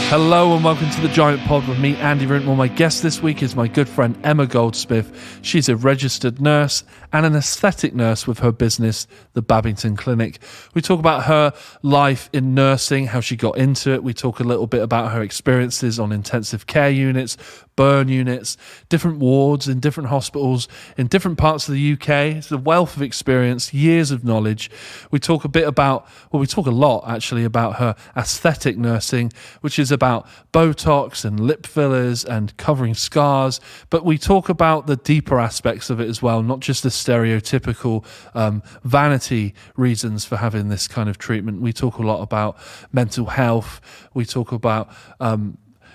Hello and welcome to the Giant Pod with me, Andy Wrintmore. My guest this week is my good friend Emma Goldsmith. She's a registered nurse and an aesthetic nurse with her business, the Babington Clinic. We talk about her life in nursing, how she got into it. We talk a little bit about her experiences on intensive care units, burn units, different wards in different hospitals in different parts of the UK. It's a wealth of experience, years of knowledge. We talk we talk a lot actually about her aesthetic nursing, which is about Botox and lip fillers and covering scars. But we talk about the deeper aspects of it as well, not just the stereotypical vanity reasons for having this kind of treatment. We talk a lot about mental health. We talk about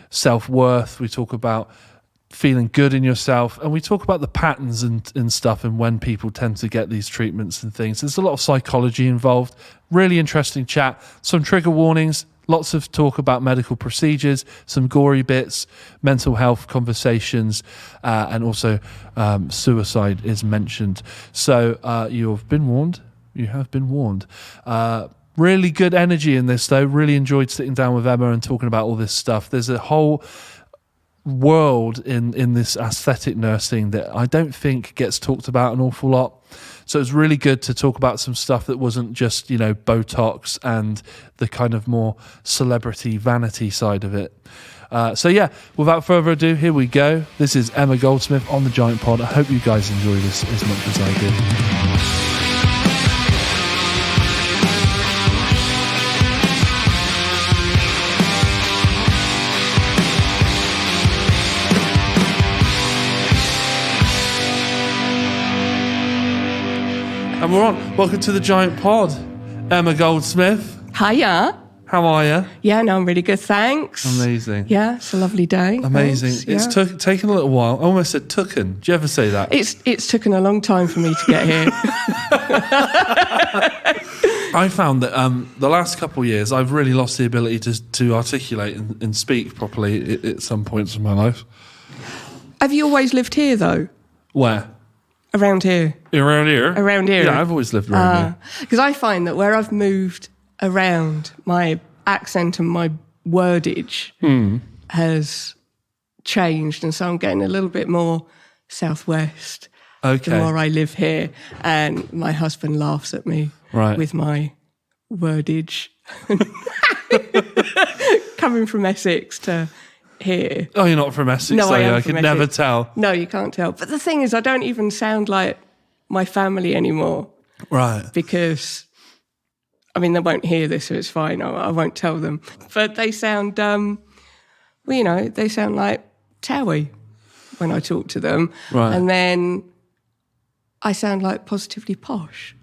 self-worth. We talk about feeling good in yourself, and we talk about the patterns and stuff and when people tend to get these treatments and things. There's a lot of psychology involved. Really interesting chat. Some trigger warnings, lots of talk about medical procedures, some gory bits, mental health conversations, and also suicide is mentioned. So you have been warned. You have been warned. Really good energy in this, though. Really enjoyed sitting down with Emma and talking about all this stuff. There's a whole world in this aesthetic nursing that I don't think gets talked about an awful lot. So it's really good to talk about some stuff that wasn't just, Botox and the kind of more celebrity vanity side of it. So yeah, without further ado, here we go. This is Emma Goldsmith on the Giant Pod. I hope you guys enjoy this as much as I did. And we're on. Welcome to the Giant Pod. Emma Goldsmith. Hiya. How are you? Yeah, no, I'm really good, thanks. Amazing. Yeah, it's a lovely day. Amazing. Thanks, It's taken a little while. I almost said tooken. Do you ever say that? It's taken a long time for me to get here. I found that the last couple of years, I've really lost the ability to articulate and speak properly at some points in my life. Have you always lived here, though? Where? Around here. Around here? Around here. Yeah, I've always lived around here. Because I find that where I've moved around, my accent and my wordage has changed, and so I'm getting a little bit more southwest the more I live here, and my husband laughs at me with my wordage. Coming from Essex to here. Oh, you're not from Essex? No, I am I from could Essex. never tell. No, you can't tell. But the thing is, I don't even sound like my family anymore. Right. Because, they won't hear this, so it's fine. I won't tell them. But they sound, they sound like Towie when I talk to them. Right. And then I sound like positively posh.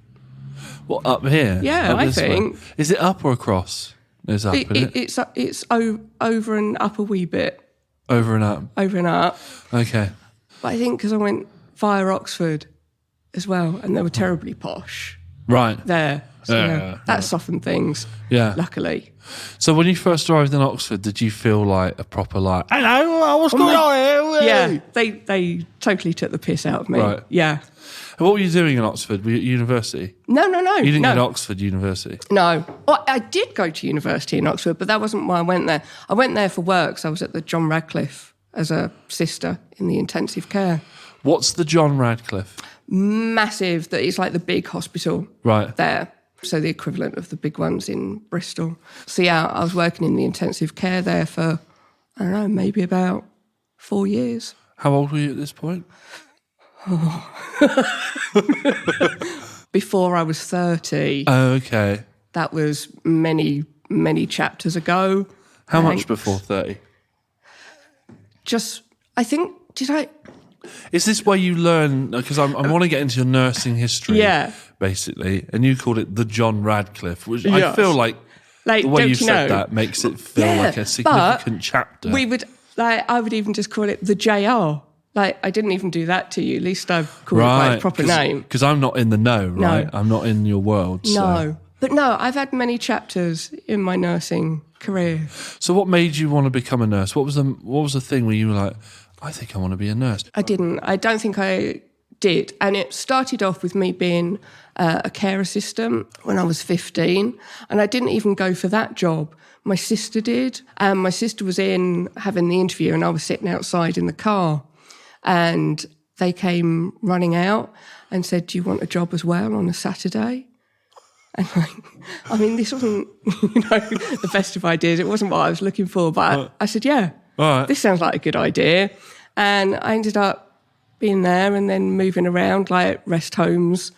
What, up here? Yeah, up I this think. way? Is it up or across? It's up, isn't it? It's over and up a wee bit. Over and up? Over and up. Okay. But I think because I went via Oxford as well, and they were terribly posh. Right. There. So Yeah. that softened things, luckily. So when you first arrived in Oxford, did you feel like a proper hello, what's going on here? Yeah, they totally took the piss out of me. Right. Yeah. And what were you doing in Oxford? Were you at university? No. You didn't no. go to Oxford University? No. Well, I did go to university in Oxford, but that wasn't why I went there. I went there for work, so I was at the John Radcliffe as a sister in the intensive care. What's the John Radcliffe? Massive, that it's like the big hospital there. So the equivalent of the big ones in Bristol. So yeah, I was working in the intensive care there for, I don't know, maybe about 4 years. How old were you at this point? Before I was 30. Oh, okay. That was many, many chapters ago. How much before 30? Is this where you learn, because I want to get into your nursing history, basically, and you called it the John Radcliffe, which I feel like the way you said that makes it feel like a significant chapter. I would even just call it the JR. Like, I didn't even do that to you. At least I called it by a proper name. Because I'm not in the know, right? No. I'm not in your world. No. But no, I've had many chapters in my nursing career. So what made you want to become a nurse? What was the thing where you were like, I think I want to be a nurse? I didn't. I don't think I did. And it started off with me being a care assistant when I was 15. And I didn't even go for that job. My sister did. And my sister was in having the interview and I was sitting outside in the car. And they came running out and said, "Do you want a job as well on a Saturday?" And I mean, this wasn't, the best of ideas. It wasn't what I was looking for. But I said, yeah, this sounds like a good idea. And I ended up being there and then moving around, like rest homes.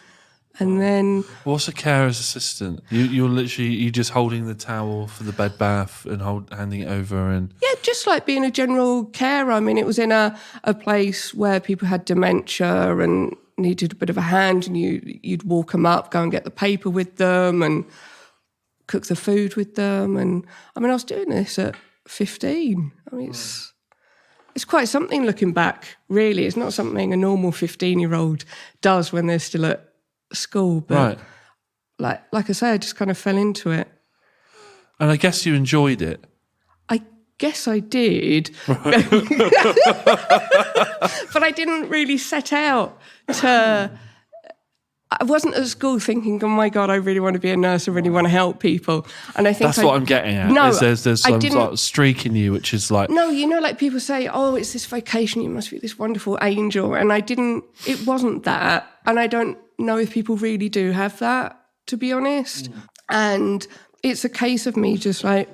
And then... What's a carer's assistant? You're literally, you just holding the towel for the bed bath and handing it over and... Yeah, just like being a general carer. I mean, it was in a place where people had dementia and needed a bit of a hand, and you'd walk them up, go and get the paper with them and cook the food with them. And I mean, I was doing this at 15. I mean, it's quite something looking back, really. It's not something a normal 15-year-old does when they're still at school. But like I say, I just kind of fell into it. And I guess you enjoyed it. I guess I did. Right. But I didn't really set out to... I wasn't at school thinking, oh my God, I really want to be a nurse, I really want to help people. And I think that's what I'm getting at. No, there's some sort of streak in you, which is like... No, like people say, oh, it's this vocation, you must be this wonderful angel. And it wasn't that. And I don't know if people really do have that, to be honest. And it's a case of me just like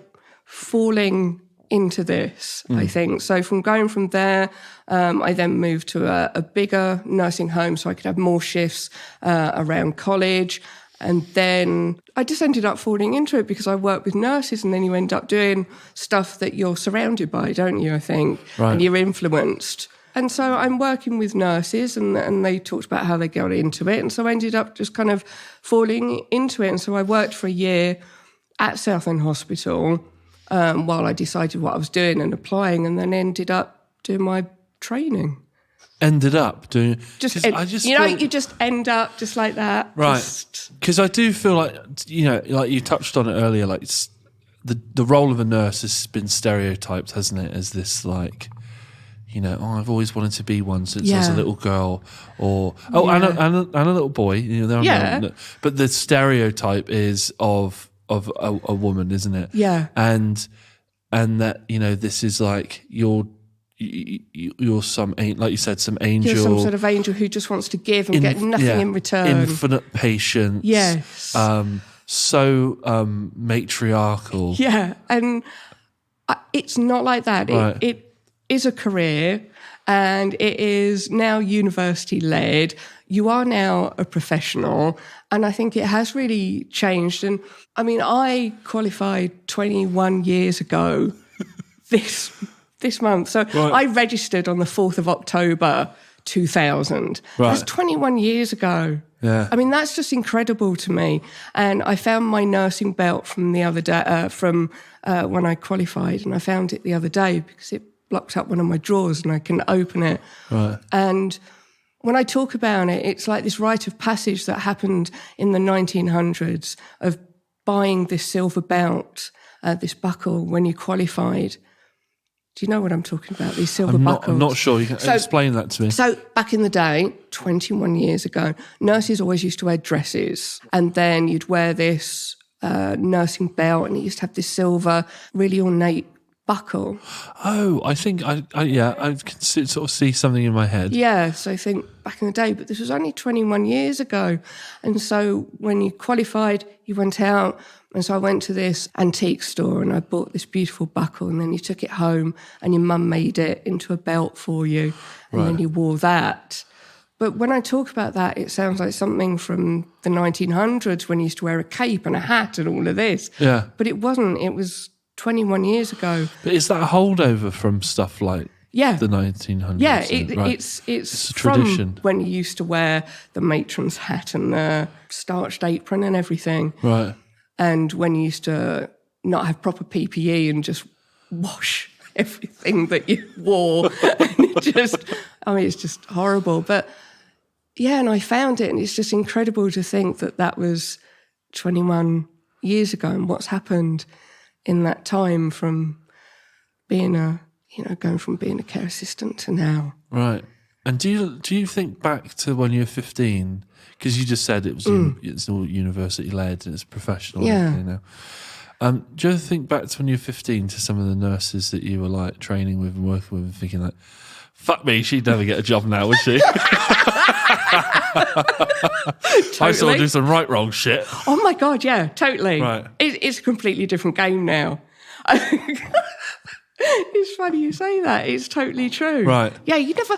falling into this, I think. So going from there, I then moved to a bigger nursing home so I could have more shifts around college. And then I just ended up falling into it because I worked with nurses, and then you end up doing stuff that you're surrounded by, don't you, I think? Right. And you're influenced. And so I'm working with nurses, and they talked about how they got into it. And so I ended up just kind of falling into it. And so I worked for a year at Southend Hospital while I decided what I was doing and applying, and then ended up doing my training. Ended up doing... You just end up just like that. Right. Because I do feel like, like you touched on it earlier, like it's, the role of a nurse has been stereotyped, hasn't it, as this like... I've always wanted to be one since I was a little girl, or and a little boy. But the stereotype is of a woman, isn't it? Yeah, and that this is like you're some like you said, some angel. You're some sort of angel who just wants to give and get nothing in return. Infinite patience. Yes. So matriarchal. Yeah, and it's not like that. Right. It is a career, and it is now university-led. You are now a professional, and I think it has really changed. And I mean, I qualified 21 years ago this month. So I registered on the 4th of October 2000. Right. That's 21 years ago. Yeah. I mean, that's just incredible to me. And I found my nursing belt from the other day, when I qualified, and I found it the other day because it blocked up one of my drawers and I can open it. Right. And when I talk about it, it's like this rite of passage that happened in the 1900s of buying this silver belt, this buckle when you qualified. Do you know what I'm talking about, these silver buckles? I'm not sure. You can explain that to me. So back in the day, 21 years ago, nurses always used to wear dresses, and then you'd wear this nursing belt, and it used to have this silver, really ornate buckle. Oh, I think I can sort of see something in my head. Yeah, so I think back in the day, but this was only 21 years ago. And so when you qualified, you went out, and so I went to this antique store and I bought this beautiful buckle, and then you took it home and your mum made it into a belt for you, and then you wore that. But when I talk about that, it sounds like something from the 1900s when you used to wear a cape and a hat and all of this. Yeah. But it wasn't. It was 21 years ago. But is that a holdover from stuff like the 1900s? Yeah, it's a tradition. From when you used to wear the matron's hat and the starched apron and everything. Right. And when you used to not have proper PPE and just wash everything that you wore. And it's just horrible. But yeah, and I found it, and it's just incredible to think that was 21 years ago, and what's happened in that time from being going from being a care assistant to now. Right. And do you think back to when you were 15? Because you just said it's all university led and it's professional. Yeah. You know. Do you ever think back to when you were 15 to some of the nurses that you were like training with and working with and thinking like, fuck me, she'd never get a job now, would she? I saw her do some wrong shit. Oh my God, yeah, totally. Right. It's a completely different game now. It's funny you say that. It's totally true. Right. Yeah, you never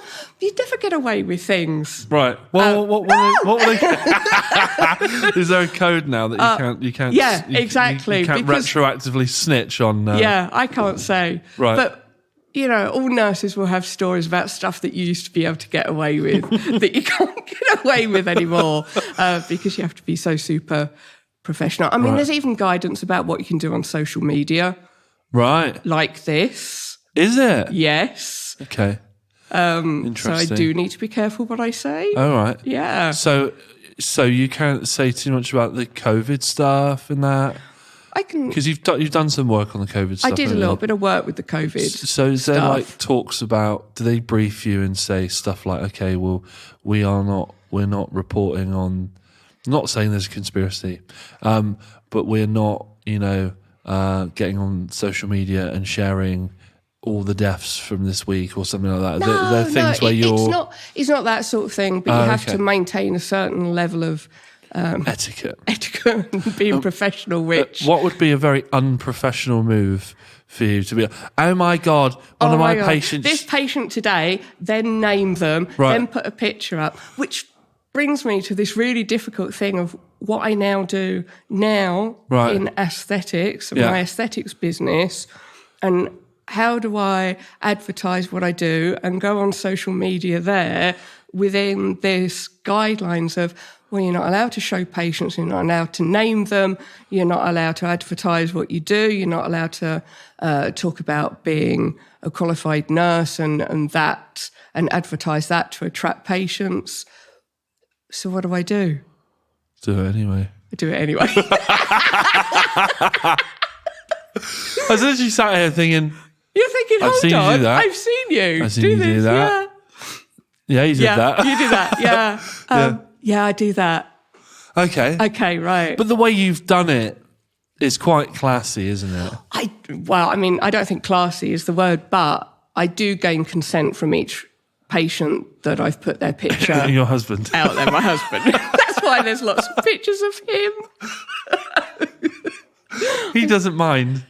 get away with things. Right. Well, what will they Is there a code now that you can't? Yeah, exactly. You can't retroactively snitch on. Yeah, I can't say. Right. But all nurses will have stories about stuff that you used to be able to get away with that you can't get away with anymore because you have to be so super professional. I mean, there's even guidance about what you can do on social media. Right. Like this. Is it? Yes. Okay. Interesting. So I do need to be careful what I say. All right. Yeah. So you can't say too much about the COVID stuff and that? I can... Because you've done some work on the COVID stuff. I did a little bit of work with the COVID So is there stuff. like talks about, do they brief you and say stuff like, okay, well, we're not reporting on, I'm not saying there's a conspiracy, but we're not, getting on social media and sharing all the deaths from this week or something like that? No, there are things where you're... It's not that sort of thing, but you have to maintain a certain level of... etiquette and being professional, which... What would be a very unprofessional move for you to be, oh my God, one of my patients... This patient today, then name them, then put a picture up, which brings me to this really difficult thing of what I now do in aesthetics, my aesthetics business, and how do I advertise what I do and go on social media there within this guidelines of, well, you're not allowed to show patients, you're not allowed to name them, you're not allowed to advertise what you do, you're not allowed to talk about being a qualified nurse and advertise that to attract patients. So what do I do? Do it anyway. I do it anyway. I was literally sat here thinking... You're thinking, hold on, I've seen you. I've seen you do that. Yeah, you did that. You do that, yeah. Yeah, I do that. Okay. Okay, right. But the way you've done it is quite classy, isn't it? I don't think classy is the word, but I do gain consent from each patient that I've put their picture Your husband. out there, my husband. That's why there's lots of pictures of him. He doesn't mind.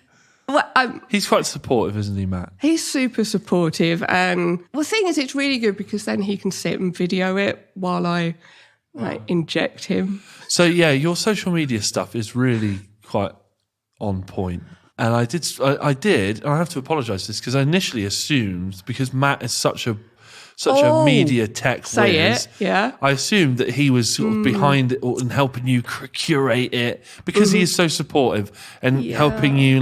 Well, He's quite supportive, isn't he, Matt? He's super supportive. And the thing is, it's really good because then he can sit and video it while I inject him. So, yeah, your social media stuff is really quite on point. And I did, and I have to apologise for this because I initially assumed, because Matt is such a media tech whiz, I assumed that he was sort of behind it and helping you curate it because he is so supportive and helping you,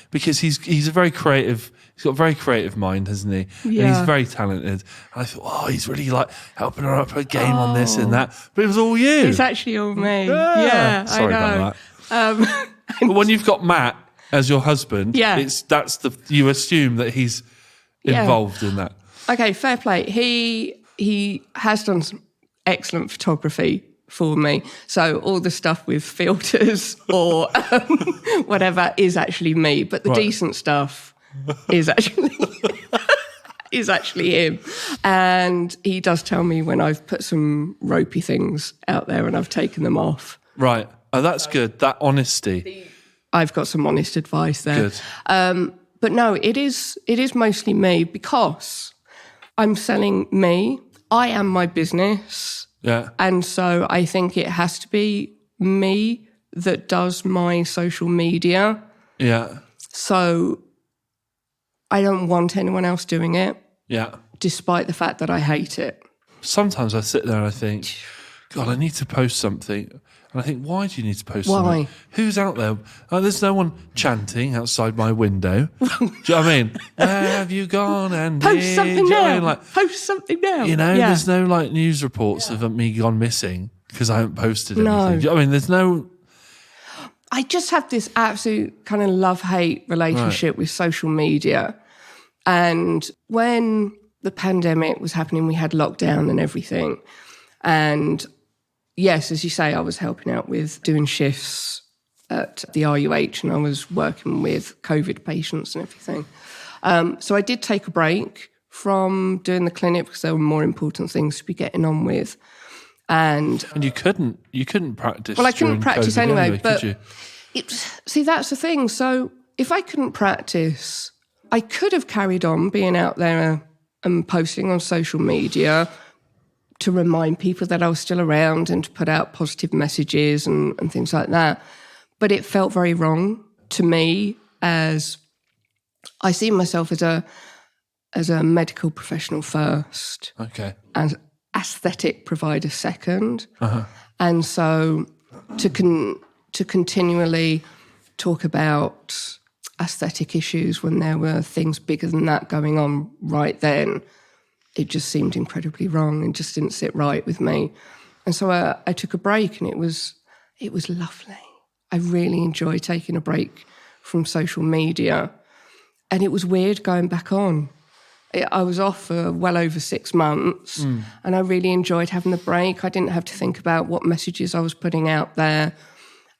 because he's a very creative. He's got a very creative mind, hasn't he? Yeah. And he's very talented. And I thought, he's really helping her up her game on this and that. But it was all you. It's actually all me. Yeah, sorry I know. about that. But when you've got Matt as your husband, you assume that he's involved in that. Okay, fair play. He has done some excellent photography for me. So all the stuff with filters or whatever is actually me, but the decent stuff is actually him. And he does tell me when I've put some ropey things out there and I've taken them off. Right. Oh, that's good. That honesty. I've got some honest advice there. Good. But no, it is mostly me because I'm selling me. I am my business. Yeah. And so I think it has to be me that does my social media. Yeah. So I don't want anyone else doing it. Yeah. Despite the fact that I hate it. Sometimes I sit there and I think, God, I need to post something. And I think, why do you need to post Why? something? Who's out there? There's no one chanting outside my window. Do you know what I mean? Where have you gone, Andy? Post something now. Post something now. There's no news reports of me gone missing because I haven't posted anything. No. Do you know what I mean? There's no... I just have this absolute kind of love-hate relationship with social media. And when the pandemic was happening. We had lockdown and everything. And yes, as you say, I was helping out with doing shifts at the RUH, and I was working with COVID patients and everything. So I did take a break from doing the clinic because there were more important things to be getting on with. And you couldn't practice. Well, I couldn't practice COVID anyway, but could you? See, that's the thing. So if I couldn't practice, I could have carried on being out there and posting on social media to remind people that I was still around and to put out positive messages and things like that. But it felt very wrong to me, as I see myself as a medical professional first. Okay. And aesthetic provider second. And so to continually talk about aesthetic issues when there were things bigger than that going on right then, it just seemed incredibly wrong and just didn't sit right with me. And so I took a break, and it was lovely. I really enjoyed taking a break from social media. And it was weird going back on. I was off for well over 6 months, and I really enjoyed having the break. I didn't have to think about what messages I was putting out there,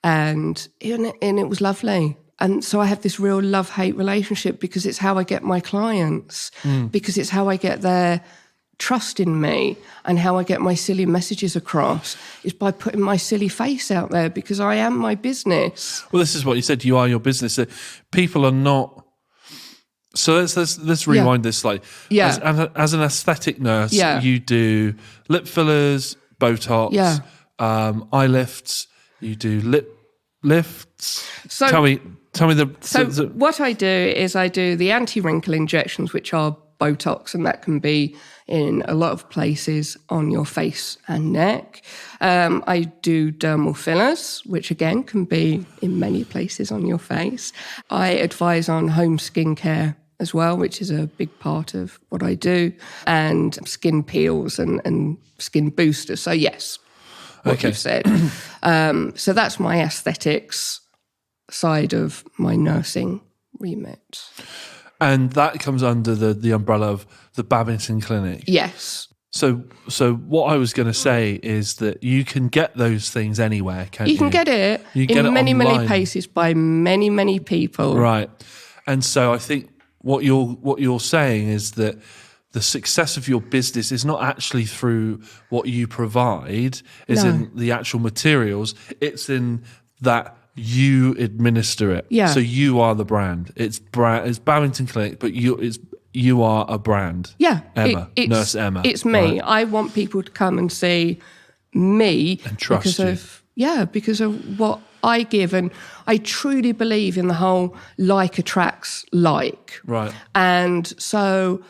and it was lovely. And so I have this real love-hate relationship, because it's how I get my clients, because it's how I get their trust in me, and how I get my silly messages across is by putting my silly face out there, because I am my business. Well, this is what you said. You are your business. People are not. So let's rewind this slightly. Yeah. As an aesthetic nurse, you do lip fillers, Botox, eye lifts. You do lip lifts. So tell me the. So what I do is I do the anti-wrinkle injections, which are Botox, and that can be in a lot of places on your face and neck. I do dermal fillers, which again can be in many places on your face. I advise on home skincare as well, which is a big part of what I do, and skin peels and skin boosters. So yes, what you've said. So that's my aesthetics side of my nursing remit. And that comes under the umbrella of the Babington Clinic. Yes. So what I was going to say is that you can get those things anywhere, can't you? You can get it in many places by many people. Right. And so I think what you're saying is that the success of your business is not actually through what you provide, in the actual materials. It's in that you administer it. Yeah. So you are the brand. It's Babington Clinic, but you are a brand. Yeah. Emma, Nurse Emma. It's me. Right. I want people to come and see me and trust because of what I give. And I truly believe in the whole like attracts like. Right. And so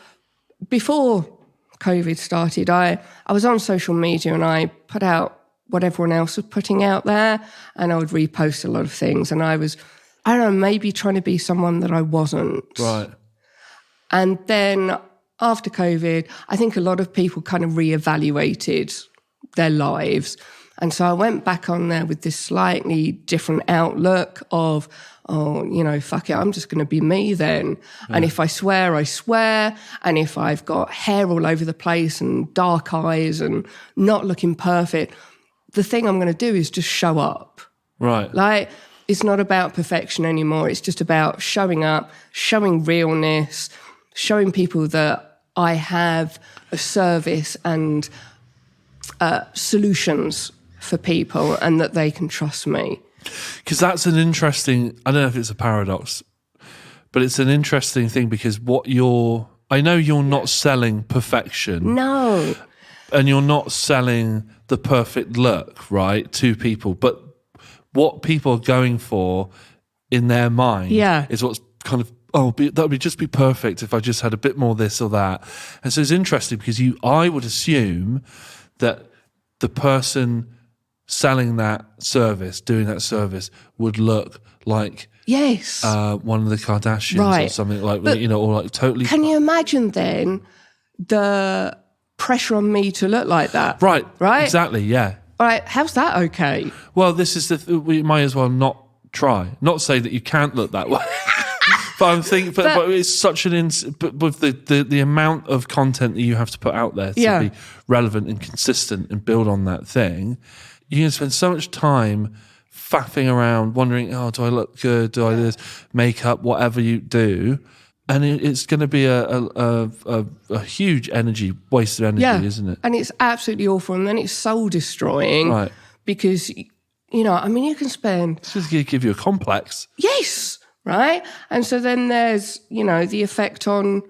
before COVID started, I was on social media, and I put out what everyone else was putting out there, and I would repost a lot of things. And I was, I don't know, maybe trying to be someone that I wasn't. Right. And then after COVID, I think a lot of people kind of reevaluated their lives. And so I went back on there with this slightly different outlook of, fuck it, I'm just going to be me then. Yeah. And if I swear, I swear. And if I've got hair all over the place and dark eyes and not looking perfect, the thing I'm going to do is just show up. Right. Like, it's not about perfection anymore. It's just about showing up, showing realness, showing people that I have a service and solutions for people, and that they can trust me. Because that's an interesting, I don't know if it's a paradox, but it's an interesting thing, because I know you're not selling perfection. No. And you're not selling the perfect look, right, to people. But what people are going for in their mind is what's kind of, that would just be perfect if I just had a bit more this or that. And so it's interesting, because I would assume that the person selling that service, doing that service, would look like one of the Kardashians or something like, but, or like totally. Can you imagine then the pressure on me to look like that? Right. Exactly. Yeah. All right. How's that okay? Well, this is we might as well not try. Not say that you can't look that way. But I'm thinking, but it's such but with the amount of content that you have to put out there to be relevant and consistent and build on that thing, you can spend so much time faffing around, wondering, oh, do I look good? Do I do this? Makeup, whatever you do. And it's going to be a huge waste of energy, isn't it? And it's absolutely awful. And then it's soul destroying. Right. Because, you can spend... It's just going to give you a complex. Yes, right? And so then there's, the effect on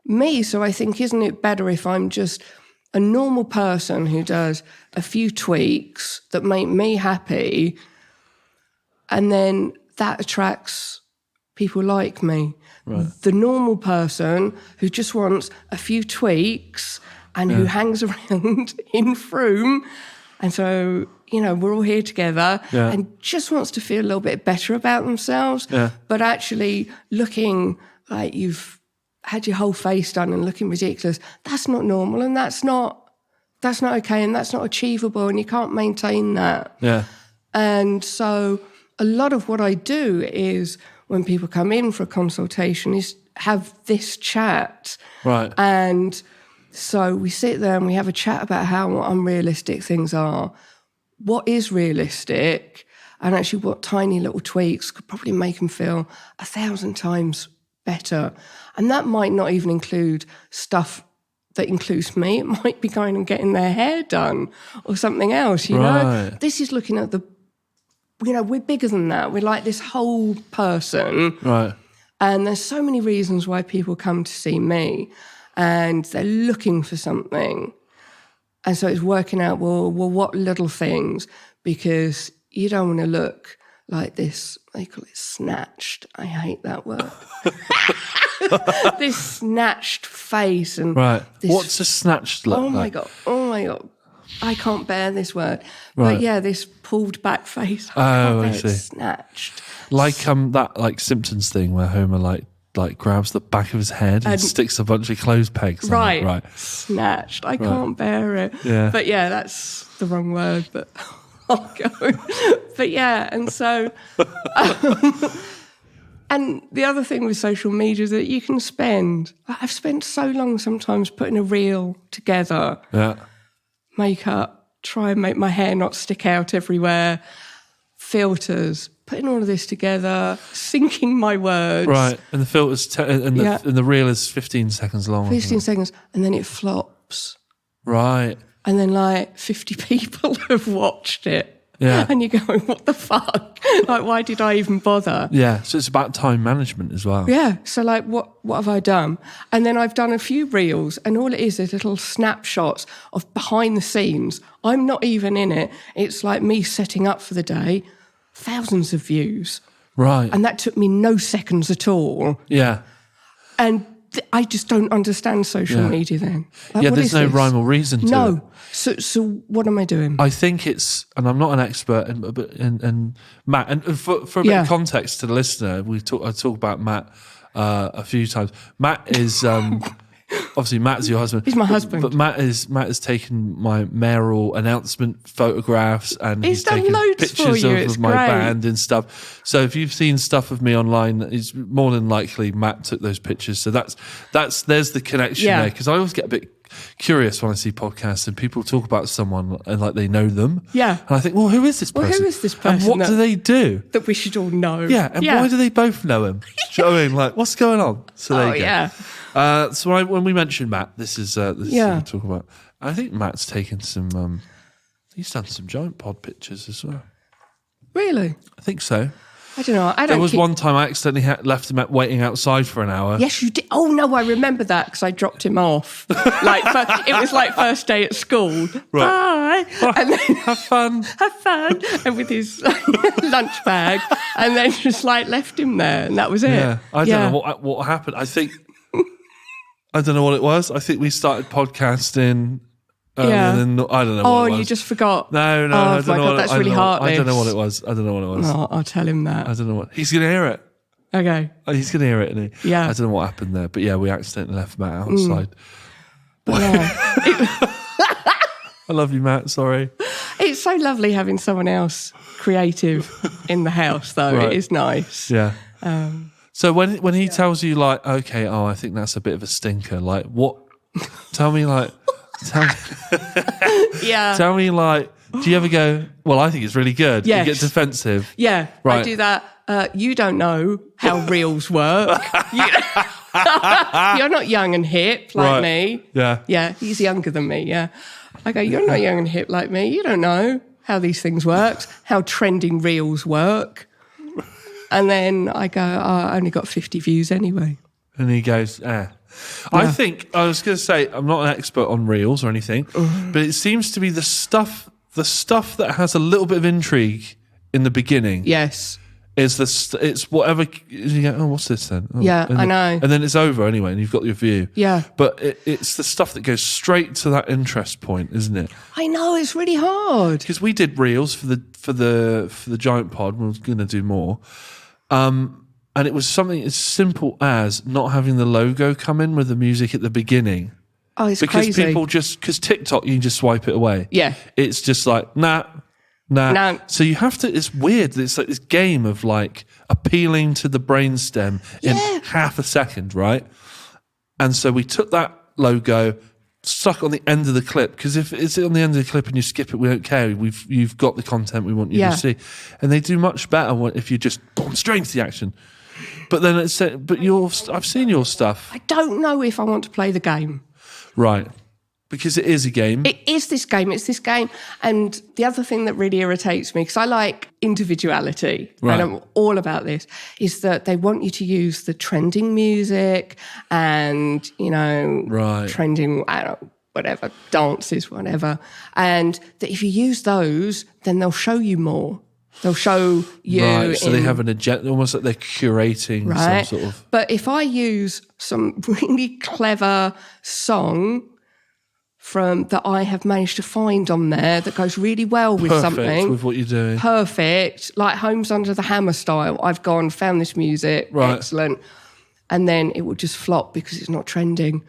me. So I think, isn't it better if I'm just a normal person who does a few tweaks that make me happy, and then that attracts people like me? Right. The normal person who just wants a few tweaks and who hangs around in Froome. And so, we're all here together and just wants to feel a little bit better about themselves, but actually looking like you've had your whole face done and looking ridiculous. That's not normal, and that's not okay, and that's not achievable, and you can't maintain that. Yeah. And so a lot of what I do is, when people come in for a consultation, is have this chat. Right. And so we sit there and we have a chat about how unrealistic things are, what is realistic, and actually what tiny little tweaks could probably make them feel 1,000 times better. And that might not even include stuff that includes me. It might be going and getting their hair done or something else, you know? This is looking at we're bigger than that. We're like this whole person. Right. And there's so many reasons why people come to see me, and they're looking for something. And so it's working out, well, what little things? Because you don't want to look like this, they call it snatched. I hate that word. This snatched face. And what's a snatched look like? Oh my God. I can't bear this word. But this pulled back face. I see. Snatched. Like that Simpsons thing where Homer like grabs the back of his head and sticks a bunch of clothes pegs on it. Right. Snatched. I can't bear it. Yeah. But that's the wrong word, but I'll go. But and so and the other thing with social media is that you can I've spent so long sometimes putting a reel together. Yeah. Makeup, try and make my hair not stick out everywhere, filters, putting all of this together, syncing my words. Right, and the filters, and the reel is 15 seconds long. 15 seconds, and then it flops. Right. And then 50 people have watched it. Yeah. And you're going, what the fuck? Why did I even bother? Yeah, so it's about time management as well. Yeah, so what have I done? And then I've done a few reels, and all it is little snapshots of behind the scenes. I'm not even in it. It's like me setting up for the day, thousands of views. Right. And that took me no seconds at all. Yeah. And I just don't understand social media then. There's no rhyme or reason to it. No. So what am I doing? I think it's, and I'm not an expert, and Matt, and for a bit of context to the listener, I talk about Matt a few times. Matt is obviously Matt's your husband. He's my husband. But Matt has taken my mayoral announcement photographs, and he's done taken loads pictures for you. of my band and stuff. So if you've seen stuff of me online, it's more than likely Matt took those pictures. So there's the connection there, because I always get a bit curious when I see podcasts and people talk about someone and they know them. Yeah. And I think, well, who is this person? Who is this person? And what do they do? That we should all know. Yeah. And why do they both know him? Do you know what I mean? What's going on? So there you go. Yeah. So when we mentioned Matt, this is what we talk about. I think Matt's taken some, he's done some giant pod pictures as well. Really? I think so. I don't know. There was one time I accidentally left him waiting outside for an hour. Yes, you did. Oh, no, I remember that because I dropped him off. It was like first day at school. Right. Bye. And then, have fun. And with his lunch bag. And then just left him there. And that was it. Yeah. I don't know what happened. I think, I don't know what it was. I think we started podcasting. I don't know. What it was. You just forgot. No. Oh my God, that's really heartless. I don't know what it was. No, I'll tell him that. I don't know what. He's going to hear it. Okay. He's going to hear it, isn't he? Yeah. I don't know what happened there, but we accidentally left Matt outside. But I love you, Matt. Sorry. It's so lovely having someone else creative in the house, though. Right. It is nice. Yeah. So when he tells you like, okay, I think that's a bit of a stinker. Like what? Tell me like, Yeah. tell me like, do you ever go, well, I think it's really good. Yes. You get defensive. Yeah, Right. I do that. You don't know how reels work. You're not young and hip like Right. me. Yeah. Yeah, he's younger than me, yeah. I go, you're not young and hip like me. You don't know how these things work, how trending reels work. And then I go, I only got 50 views anyway. And he goes, I think, I was going to say, I'm not an expert on reels or anything, but it seems to be the stuff that has a little bit of intrigue in the beginning. Yes. It's whatever, you go, oh, what's this then? Oh, Yeah, and I then, know. And then it's over anyway, and you've got your view. Yeah. But it's the stuff that goes straight to that interest point, isn't it? I know, it's really hard. Because we did reels for the Giant Pod, we're going to do more. And it was something as simple as not having the logo come in with the music at the beginning. Oh, it's Because crazy. because TikTok, you can just swipe it away. Yeah. It's just like, nah. No. So you have to, it's weird. It's like this game of like appealing to the brainstem in half a second, right? And so we took that logo, stuck it on the end of the clip, because if it's on the end of the clip and you skip it, we don't care. You've got the content we want you to see. And they do much better if you just boom, straight into the action. But then I've seen your stuff. I don't know if I want to play the game. Right. Because it is a game. It is this game. It's this game. And the other thing that really irritates me, because I like individuality, Right. and I'm all about this, is that they want you to use the trending music and, Right. trending, I don't know, whatever, dances, whatever. And that if you use those, then they'll show you more. They'll show you. Right, so they have an agenda, almost like they're curating right? some sort of. But if I use some really clever song that I have managed to find on there that goes really well with Perfect something. with what you're doing. Perfect. Like Homes Under the Hammer style. I've found this music. Right. Excellent. And then it would just flop because it's not trending.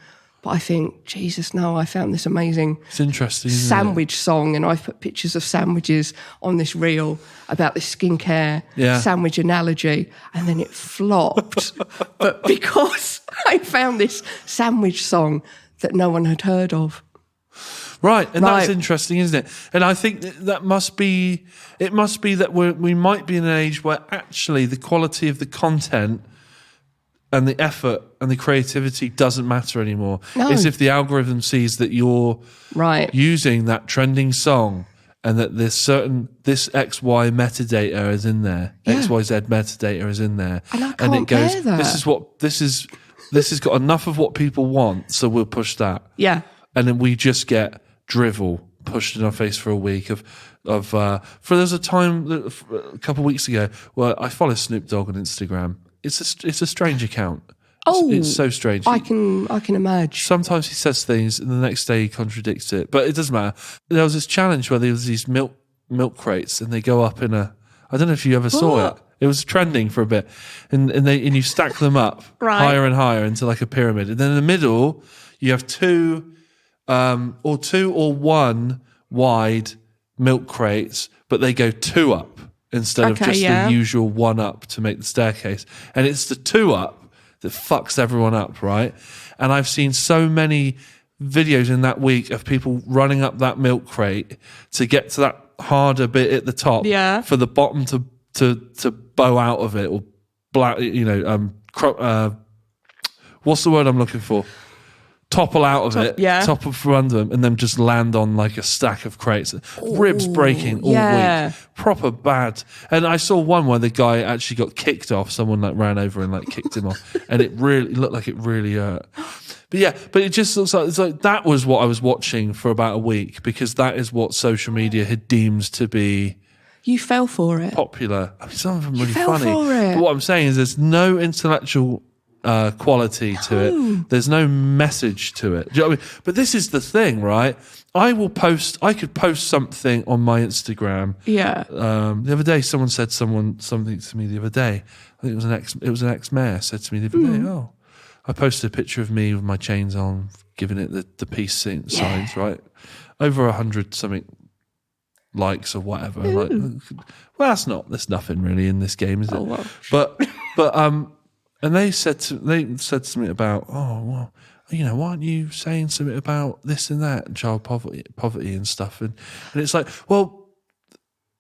But I think, Jesus, no, I found this amazing It's interesting, isn't sandwich song, and I've put pictures of sandwiches on this reel about this skincare sandwich analogy, and then it flopped. But because I found this sandwich song that no one had heard of. Right, and that's Right. interesting, isn't it? And I think that must be that we might be in an age where actually the quality of the content and the effort and the creativity doesn't matter anymore. No. It's if the algorithm sees that you're Right. using that trending song and that this XY metadata is in there, XYZ metadata is in there, And I can't bear that. this has got enough of what people want, so we'll push that. Yeah. And then we just get drivel pushed in our face for a week for there's a time a couple of weeks ago where I follow Snoop Dogg on Instagram. It's a strange account. It's so strange. I can imagine. Sometimes he says things and the next day he contradicts it, but it doesn't matter. There was this challenge where there was these milk crates and they go up in I don't know if you ever saw it. It was trending for a bit, and you stack them up Right. higher and higher into like a pyramid, and then in the middle you have two or one wide milk crates, but they go two up instead of just the usual one up to make the staircase. And it's the two up that fucks everyone up, right? And I've seen so many videos in that week of people running up that milk crate to get to that harder bit at the top for the bottom to bow out of it, or what's the word I'm looking for? Topple out of it, topple from under them, and then just land on like a stack of crates. Ribs breaking all week. Proper bad. And I saw one where the guy actually got kicked off. Someone like ran over and like kicked him off. And it looked like it really hurt. But it just looks like, it's like that was what I was watching for about a week, because that is what social media had deemed to be... You fell for it. Popular. I mean, some of them really fell funny. for it. But what I'm saying is there's no intellectual... quality to it. There's no message to it. Do you know what I mean? But this is the thing, right? I could post something on my Instagram. Yeah. The other day, someone said something to me the other day. I think it was an ex-mayor said to me the other day, I posted a picture of me with my chains on, giving it the peace signs, right? Over 100 something likes or whatever. Like, well, there's nothing really in this game, is it? Oh, well. But And they said something about, oh, well, why aren't you saying something about this and that and child poverty and stuff? And it's like, well,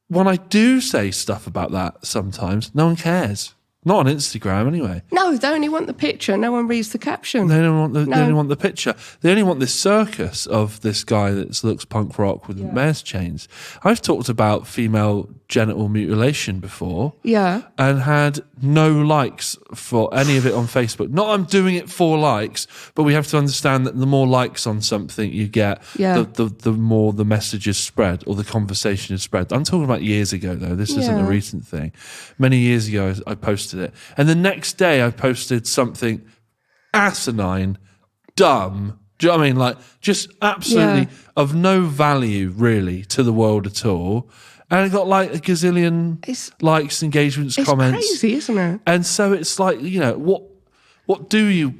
when I do say stuff about that sometimes, no one cares. Not on Instagram, anyway. No, they only want the picture. No one reads the caption. They only want the picture. They only want this circus of this guy that looks punk rock with mare's chains. I've talked about female genital mutilation before. Yeah. And had no likes for any of it on Facebook. Not I'm doing it for likes, but we have to understand that the more likes on something you get, the more the message is spread or the conversation is spread. I'm talking about years ago, though. This isn't a recent thing. Many years ago, I posted it. And the next day, I posted something asinine, dumb. Do you know what I mean? Like, just absolutely of no value, really, to the world at all. And it got like a gazillion likes, engagements, comments. It's crazy, isn't it? And so it's like, what do you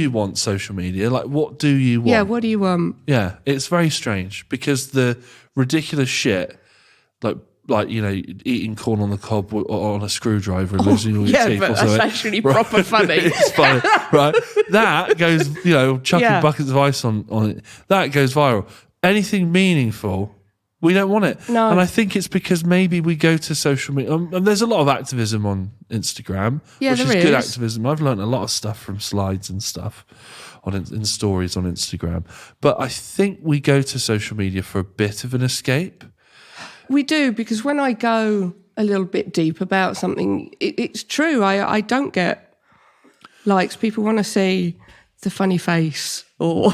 want, social media? Like, what do you want? Yeah, what do you want? Yeah, it's very strange because the ridiculous shit, like eating corn on the cob or on a screwdriver and losing all your teeth. Yeah, but that's actually proper funny. It's funny, right? That goes, chucking buckets of ice on it. That goes viral. Anything meaningful, we don't want it. No. And I think it's because maybe we go to social media. And there's a lot of activism on Instagram, which is good activism. I've learned a lot of stuff from slides and stuff in stories on Instagram. But I think we go to social media for a bit of an escape. We do, because when I go a little bit deep about something, it's true. I don't get likes. People want to see the funny face or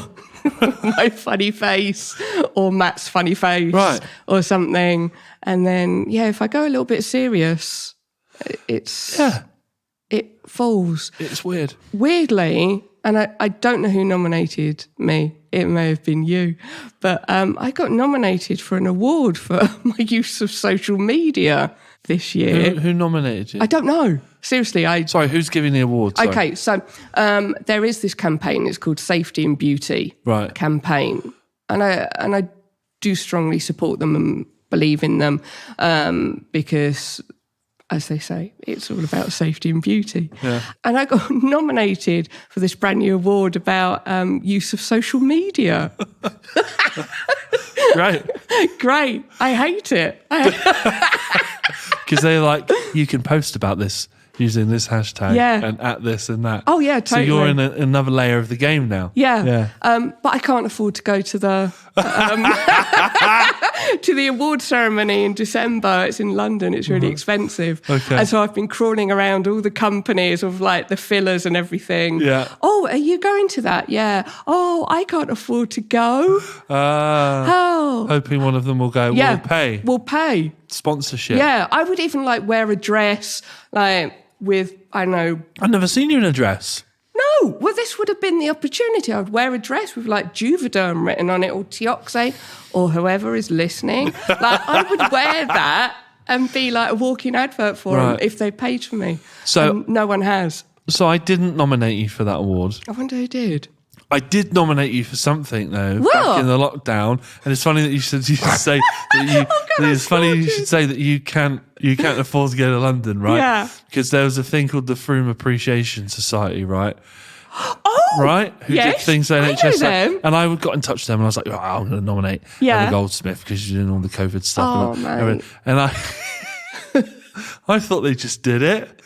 my funny face or Matt's funny face or something. And then, if I go a little bit serious, it falls. It's weird. Weirdly, and I don't know who nominated me. It may have been you. But I got nominated for an award for my use of social media this year. Who nominated you? I don't know. Seriously, Sorry, who's giving the award? Sorry. Okay, so there is this campaign. It's called Safety and Beauty campaign. And I do strongly support them and believe in them because, as they say, it's all about safety and beauty. Yeah. And I got nominated for this brand new award about use of social media. Great. I hate it. Because they're like, you can post about this using this hashtag and at this and that. Oh, yeah, totally. So you're in another layer of the game now. Yeah. But I can't afford to go to the to the award ceremony in December. It's in London. It's really expensive. Okay. And so I've been crawling around all the companies of like the fillers and everything. Yeah. Oh, are you going to that? Yeah. Oh, I can't afford to go. Hoping one of them will go, we'll pay. Sponsorship. Yeah. I would even like wear a dress like with, I don't know. I've never seen you in a dress. No, well, this would have been the opportunity. I would wear a dress with like Juvederm written on it or Teoxane or whoever is listening. Like I would wear that and be like a walking advert for them if they paid for me. So and no one has. So I didn't nominate you for that award. I wonder who did. I did nominate you for something though back in the lockdown, and it's funny that you should say that you. It's funny you should say that you can't afford to go to London, right? Yeah. Because there was a thing called the Froome Appreciation Society, right? Oh, right. Who did things for NHS? I know them. And I got in touch with them, and I was like, I'm going to nominate Emma Goldsmith because she's doing all the COVID stuff. And I thought they just did it.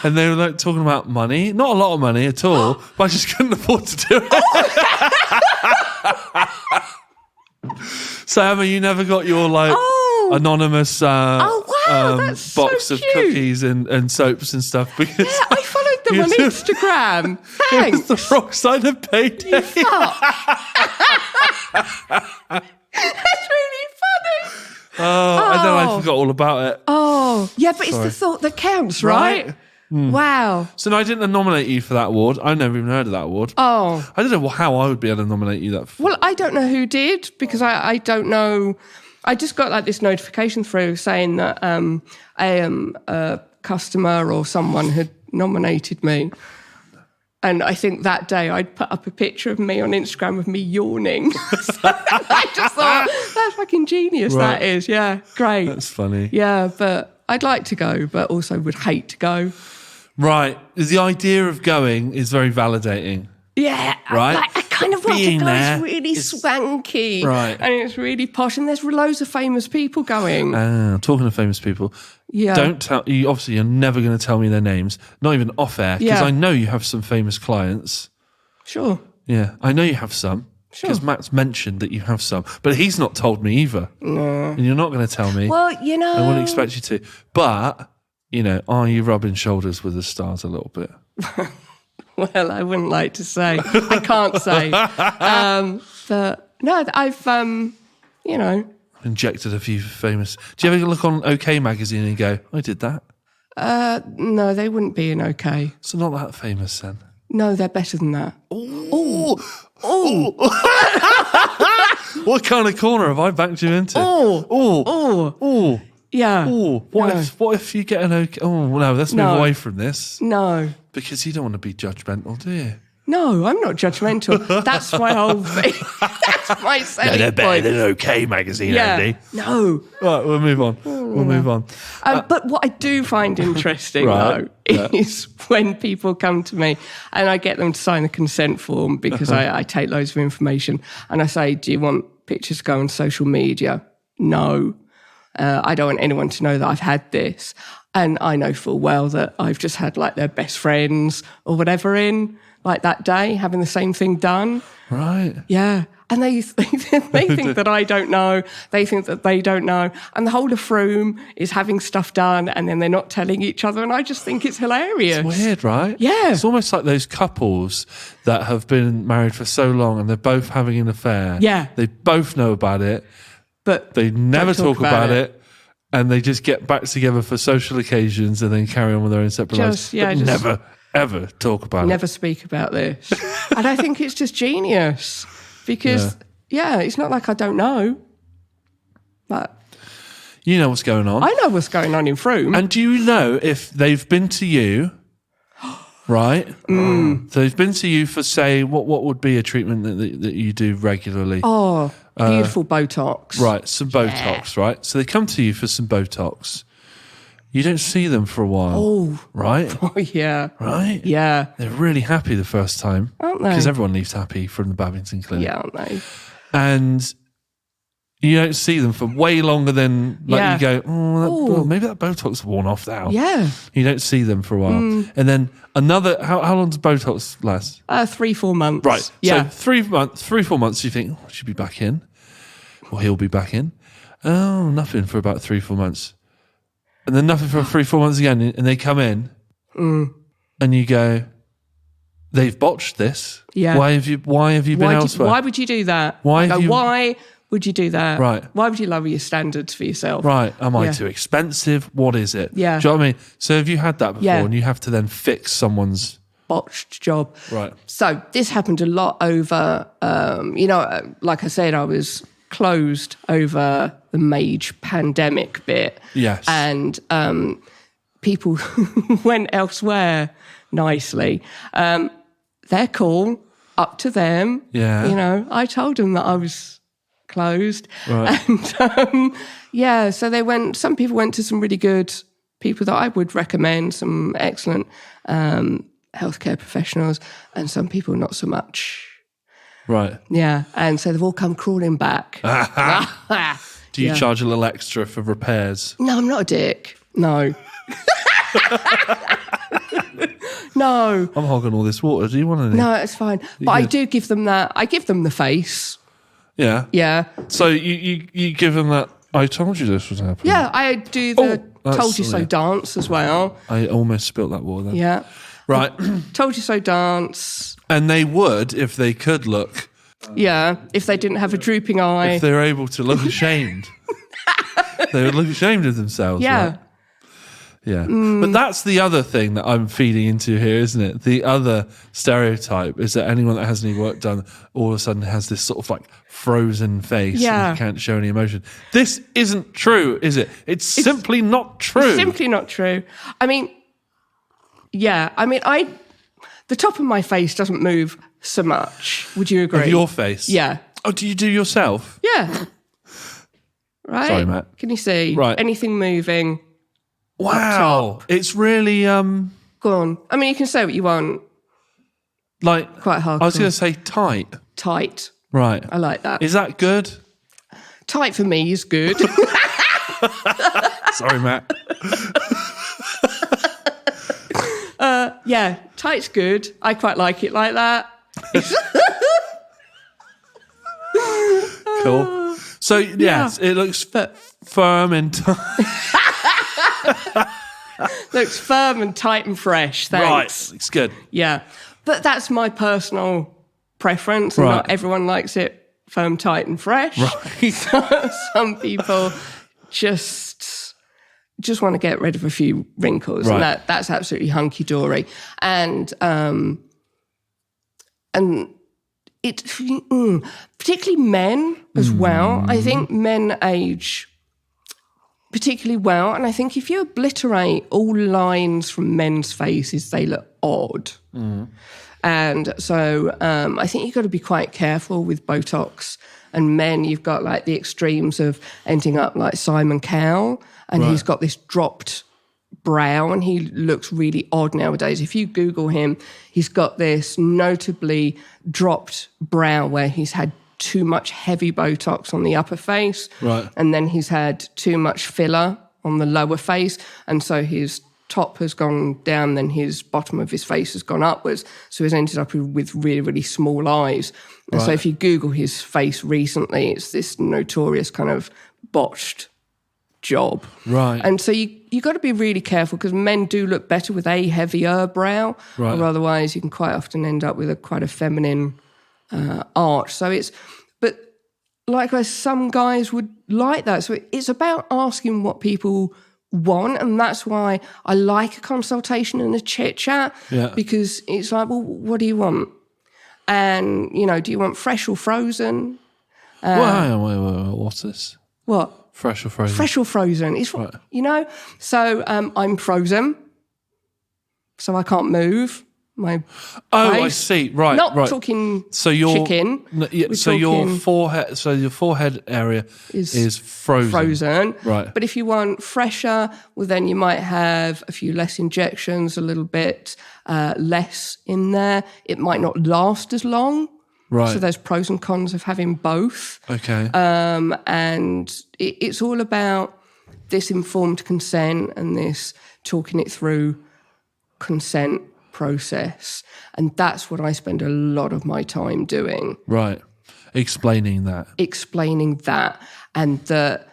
And they were like talking about money, not a lot of money at all, but I just couldn't afford to do it. So Emma, you never got your anonymous box of cookies and soaps and stuff because I followed them on Instagram. Thanks. It was the wrong side of payday. You fuck. That's really funny. And then I forgot all about it. Oh, yeah, but it's the thought that counts, right? Wow. So no, I didn't nominate you for that award. I never even heard of that award. Oh. I don't know how I would be able to nominate you that for. Well, I don't know who did because I don't know. I just got like this notification through saying that a customer or someone had nominated me. And I think that day I'd put up a picture of me on Instagram of me yawning. So I just thought, that's fucking genius, that is. Yeah, great. That's funny. Yeah, but I'd like to go, but also would hate to go. Right. The idea of going is very validating. Yeah, Right. I kind of want Being to go. there It's really swanky, Right. and it's really posh, and there's loads of famous people going. Talking of famous people, Yeah. don't tell you. Obviously, you're never going to tell me their names, not even off air, because Yeah. I know you have some famous clients. Sure. Yeah, I know you have some. Because Matt's mentioned that you have some, but he's not told me either. No. And you're not going to tell me. Well, I wouldn't expect you to. But, are you rubbing shoulders with the stars a little bit? Well, I wouldn't like to say. I can't say. But no, I've, Injected a few famous. Do you ever look on OK Magazine and go, I did that? no, they wouldn't be in OK. So not that famous then. No, they're better than that. Oh! What kind of corner have I backed you into? Oh! Yeah. Oh! What if you get an OK? Oh no, let's move away from this No. because you don't want to be judgmental, do you? No, I'm not judgmental. That's my whole thing. That's my selling They're better point. than OK Magazine, Yeah. Andy. No. Right, we'll move on. We'll move on. But what I do find interesting, Right, though, is when people come to me and I get them to sign a consent form because I take loads of information and I say, do you want pictures to go on social media? No. I don't want anyone to know that I've had this. And I know full well that I've just had like their best friends or whatever in like that day having the same thing done. Right. Yeah. And they think that I don't know. They think that they don't know. And the whole of Froome is having stuff done and then they're not telling each other. And I just think it's hilarious. It's weird, right? Yeah. It's almost like those couples that have been married for so long and they're both having an affair. Yeah. They both know about it. But They never don't talk about it. And they just get back together for social occasions and then carry on with their own separate lives. But never, ever talk about it. never speak about this. And I think it's just genius because, it's not like I don't know. But You know what's going on. I know what's going on in Froome. And do you know if they've been to you, right? They've been to you for, say, what would be a treatment that you do regularly? Oh, beautiful Botox. Right, some Botox, right? So they come to you for some Botox. You don't see them for a while. Oh. Right? Oh, yeah. Right? Yeah. They're really happy the first time. Aren't they? Because everyone leaves happy from the Babington Clinic. Yeah, aren't they? And you don't see them for way longer than, you go, maybe that Botox worn off now. Yeah. You don't see them for a while. And then another, how long does Botox last? 3-4 months. Right. Yeah. So 3-4 months, you think, I should be back in. Or he'll be back in. Oh, nothing for about 3-4 months. And then nothing for 3-4 months again. And they come in and you go, they've botched this. Yeah. Why have you been elsewhere? Why would you do that? Why I have go, you- why would you do that? Right. Why would you lower your standards for yourself? Right. Am I Yeah. too expensive? What is it? Yeah. Do you know what I mean? So have you had that before Yeah. and you have to then fix someone's... Botched job. Right. So this happened a lot over, like I said, I was closed over the Mage pandemic bit. Yes. And people went elsewhere nicely. They're cool, up to them. Yeah. I told them that I was closed. Right. And so they went, some people went to some really good people that I would recommend, some excellent healthcare professionals, and some people not so much. Right. Yeah. And so they've all come crawling back. Do you Yeah. charge a little extra for repairs? No, I'm not a dick. No. No. I'm hogging all this water. Do you want any? No, it's fine. But I do give them that. I give them the face. Yeah. Yeah. So you give them that, I told you this was happening. Yeah, I do the that's told you so silly. dance as well. I almost spilt that water then. Yeah. Right. Told you so dance. And they would, if they could look, Yeah. If they didn't have a drooping eye. if they're able to look ashamed. They would look ashamed of themselves. Yeah. Right? Yeah. But that's the other thing that I'm feeding into here, isn't it? The other stereotype is that anyone that has any work done all of a sudden has this sort of like frozen face Yeah. and can't show any emotion. This isn't true, is it? It's simply not true. Simply not true. I mean, the top of my face doesn't move so much. Would you agree? Of your face? Yeah. Oh, do you do yourself? Yeah. Right? Sorry, Matt. Can you see? Right. Anything moving? Wow. It's really, Go on. I mean, you can say what you want. Like, Quite hard. I was going to say tight. Tight. Right. I like that. Is that good? Tight for me is good. Sorry, Matt. Yeah, tight's good. I quite like it like that. Cool. So, yes, it looks firm and Looks firm and tight and fresh. Thanks. Right. Looks good. Yeah. But that's my personal preference. And Right. not everyone likes it firm, tight and fresh. Right. Some people just want to get rid of a few wrinkles. Right. And that's absolutely hunky-dory. And it, particularly men as well. I think men age particularly well. And I think if you obliterate all lines from men's faces, they look odd. And so I think you've got to be quite careful with Botox. And men, you've got like the extremes of ending up like Simon Cowell, and he's got this dropped brow, and he looks really odd nowadays. If you Google him, he's got this notably dropped brow where he's had too much heavy Botox on the upper face, and then he's had too much filler on the lower face, and so his top has gone down, then his bottom of his face has gone upwards, so he's ended up with really, really small eyes. And so if you Google his face recently, it's this notorious kind of botched job. Right. And so you got to be really careful, because men do look better with a heavier brow, or otherwise you can quite often end up with quite a feminine arch. So but likewise, some guys would like that. So it's about asking what people want, and that's why I like a consultation and a chit chat, because it's like, well, what do you want? And, do you want fresh or frozen? What's this? What? Fresh or frozen? Fresh or frozen. It's, So I'm frozen, so I can't move. My face. I see. Right, Not right. talking so your chicken. your forehead area is frozen. Frozen. Right. But if you want fresher, well, then you might have a few less injections, a little bit less in there. It might not last as long. Right. So there's pros and cons of having both. Okay. And it's all about this informed consent and this talking it through consent process. And that's what I spend a lot of my time doing. Right. Explaining that. And that,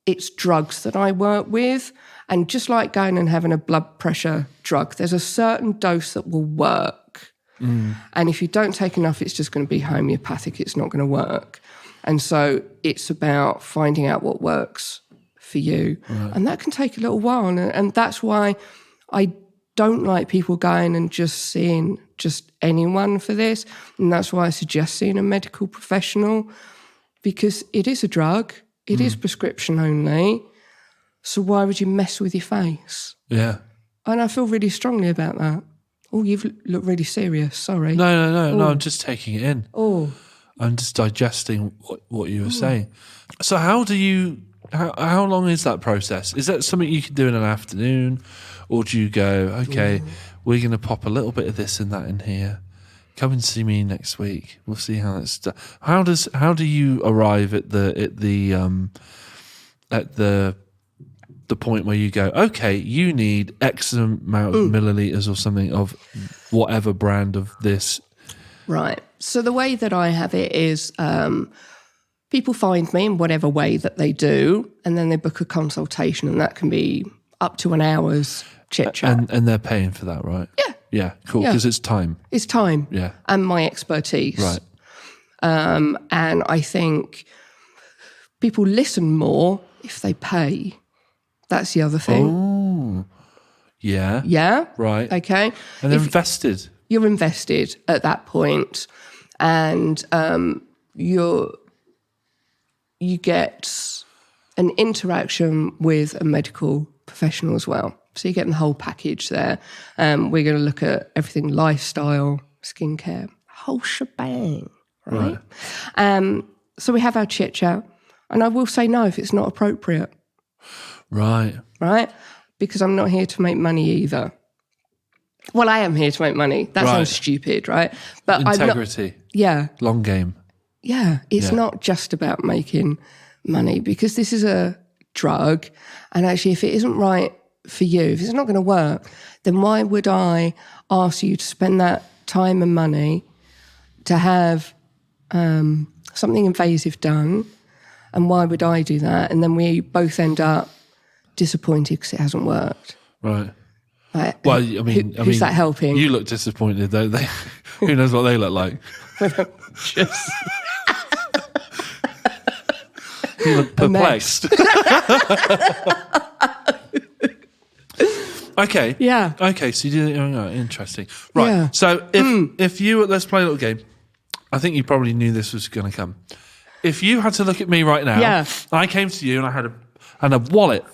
it's drugs that I work with. And just like going and having a blood pressure drug, there's a certain dose that will work. And if you don't take enough, it's just going to be homeopathic. It's not going to work. And so it's about finding out what works for you. Right. And that can take a little while. And that's why I don't like people going and just seeing just anyone for this. And that's why I suggest seeing a medical professional, because it is a drug. It is prescription only. So why would you mess with your face? Yeah. And I feel really strongly about that. Oh, you've looked really serious. Sorry. No, I'm just taking it in. Oh. I'm just digesting what you were saying. So how long is that process? Is that something you can do in an afternoon? Or do you go, okay, we're going to pop a little bit of this and that in here. Come and see me next week. We'll see how that's done. How do you arrive at the point where you go, okay, you need X amount of milliliters or something of whatever brand of this? Right. So the way that I have it is people find me in whatever way that they do, and then they book a consultation, and that can be up to an hour's chit-chat. And they're paying for that, right? Yeah. Yeah, cool, because it's time. It's time. Yeah. And my expertise. Right. And I think people listen more if they pay. That's the other thing. Oh, yeah. Yeah? Right. Okay. And they're invested. You're invested at that point, and you get an interaction with a medical professional as well. So you're getting the whole package there. We're going to look at everything: lifestyle, skincare, whole shebang, right? So we have our chit-chat, and I will say no if it's not appropriate. Right. Right? Because I'm not here to make money either. Well, I am here to make money. That sounds stupid, right? But integrity. Long game. Yeah, it's not just about making money, because this is a drug, and actually if it isn't right for you, if it's not going to work, then why would I ask you to spend that time and money to have something invasive done, and why would I do that? And then we both end up disappointed because it hasn't worked. Right. Like, Well, I mean, who's that helping? You look disappointed, don't they? Who knows what they look like? Just You look perplexed. Okay. Yeah. Okay, so you did interesting. Right. Yeah. So if you let's play a little game. I think you probably knew this was going to come. If you had to look at me right now, I came to you and I had a wallet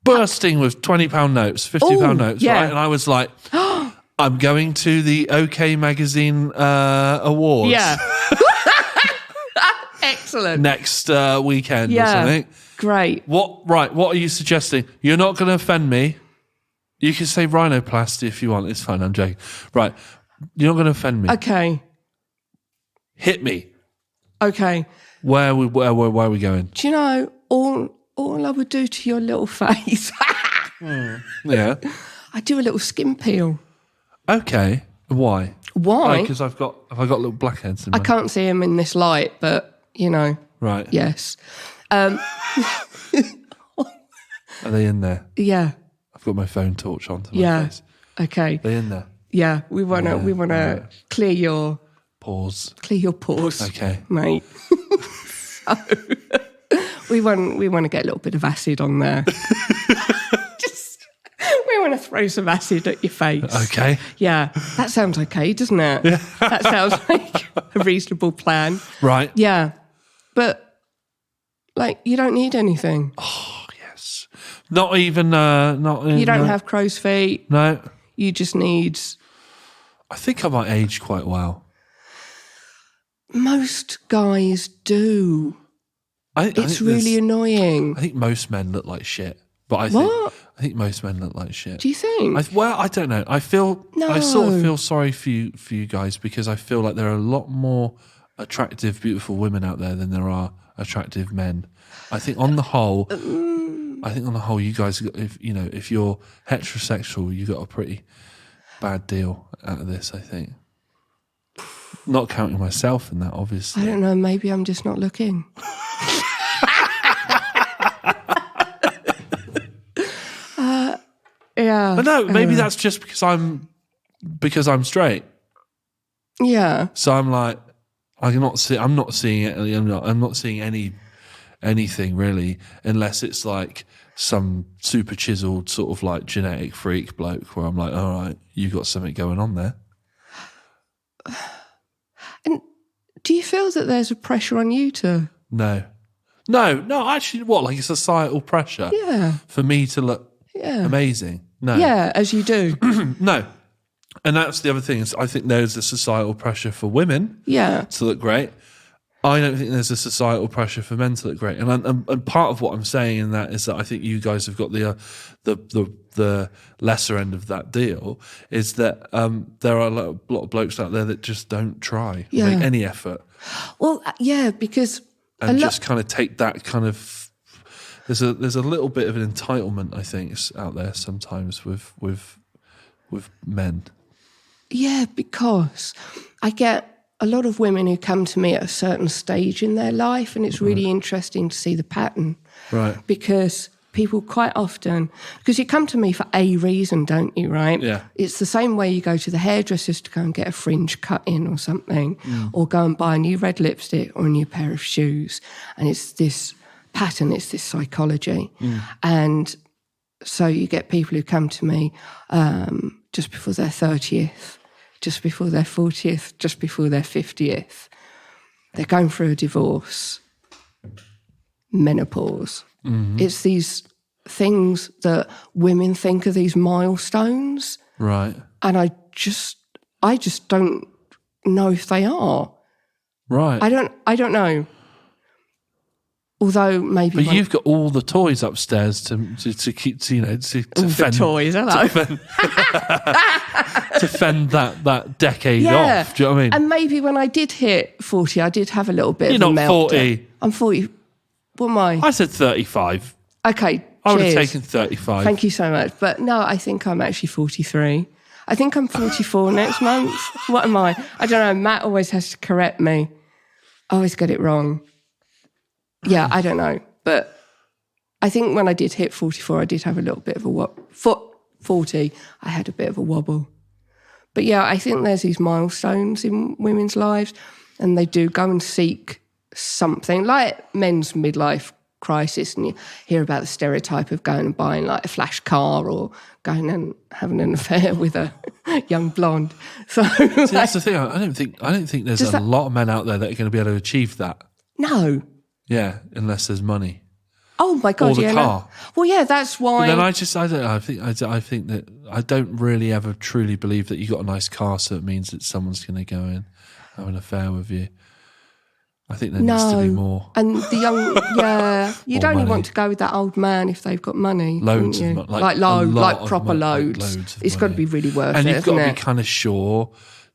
bursting with £20 notes, £50 notes, right? And I was like, I'm going to the OK Magazine Awards. Yeah. Excellent. Next weekend or something. Great. What are you suggesting? You're not going to offend me. You can say rhinoplasty if you want. It's fine. I'm joking. Right. You're not going to offend me. Okay. Hit me. Okay. Where are we going? Do you know all I would do to your little face? Yeah. I do a little skin peel. Okay. Why? Why? Because have I got little blackheads in I my... can't see them in this light, but you know. Right. Yes. Are they in there? Yeah. I've got my phone torch onto my face. Okay. They're in there. Yeah. We wanna clear your pause. Okay, mate. So we want to get a little bit of acid on there. We want to throw some acid at your face. Okay. Yeah, that sounds okay, doesn't it? Yeah. That sounds like a reasonable plan. Right. Yeah, but like you don't need anything. Oh yes. Not even. You don't have crow's feet. No. You just need. I think I might age quite well. Most guys do. It's really annoying. I think most men look like shit. But I think most men look like shit. Do you think? I don't know. I sort of feel sorry for you guys, because I feel like there are a lot more attractive, beautiful women out there than there are attractive men. I think on the whole, you guys, if you're heterosexual, you got a pretty bad deal out of this. I think. Not counting myself in that, obviously. I don't know. Maybe I'm just not looking. Yeah. But no, maybe that's just because I'm straight. Yeah. So I'm like, I'm not seeing it. I'm not seeing anything really, unless it's like some super chiseled sort of like genetic freak bloke where I'm like, all right, you got something going on there. And do you feel that there's a pressure on you to? No, actually, what, like a societal pressure? Yeah. For me to look amazing? No. Yeah, as you do. No. And that's the other thing, is I think there's a societal pressure for women to look great. I don't think there's a societal pressure for men to look great. And part of what I'm saying in that is that I think you guys have got the lesser end of that deal, is that there are a lot of blokes out there that just don't try or make any effort. Well, yeah, because and just kind of take that kind of. There's a little bit of an entitlement, I think, out there sometimes with men. Yeah, because I get a lot of women who come to me at a certain stage in their life, and it's really interesting to see the pattern. Right. Because people quite often, because you come to me for a reason, don't you, right? Yeah. It's the same way you go to the hairdressers to go and get a fringe cut in or something, or go and buy a new red lipstick or a new pair of shoes. And it's this pattern, it's this psychology. And so you get people who come to me just before their 30th, just before their 40th, just before their 50th. They're going through a divorce, menopause. It's these things that women think are these milestones. Right. And I just don't know if they are. Right. I don't know. Although maybe But you've got all the toys upstairs to keep, to all fend, the toys, hello. to fend that decade off. Do you know what I mean? And maybe when I did hit 40, I did have a little bit You're of a not meltdown. 40. I'm 40. What am I? I said 35. Okay, I would have cheers. taken 35. Thank you so much. But no, I think I'm actually 43. I think I'm 44 next month. What am I? I don't know. Matt always has to correct me. I always get it wrong. Yeah, I don't know. But I think when I did hit 44, I did have a little bit of a 40, I had a bit of a wobble. But yeah, I think there's these milestones in women's lives, and they do go and seek something, like men's midlife crisis, and you hear about the stereotype of going and buying like a flash car or going and having an affair with a young blonde. So See, that's the thing. I don't think there's a lot of men out there that are going to be able to achieve that. No. Yeah, unless there's money. Oh my God! Or the yeah, car. No. Well, yeah, that's why. But then I don't know. I think that I don't really ever truly believe that you got a nice car, so it means that someone's going to go and have an affair with you. I think there needs to be more. And the young, yeah, you'd More only money. want to go with that old man if they've got money. Loads wouldn't of you? money, like proper loads. It's got to be really worth and it. you've got to hasn't be it? kind of sure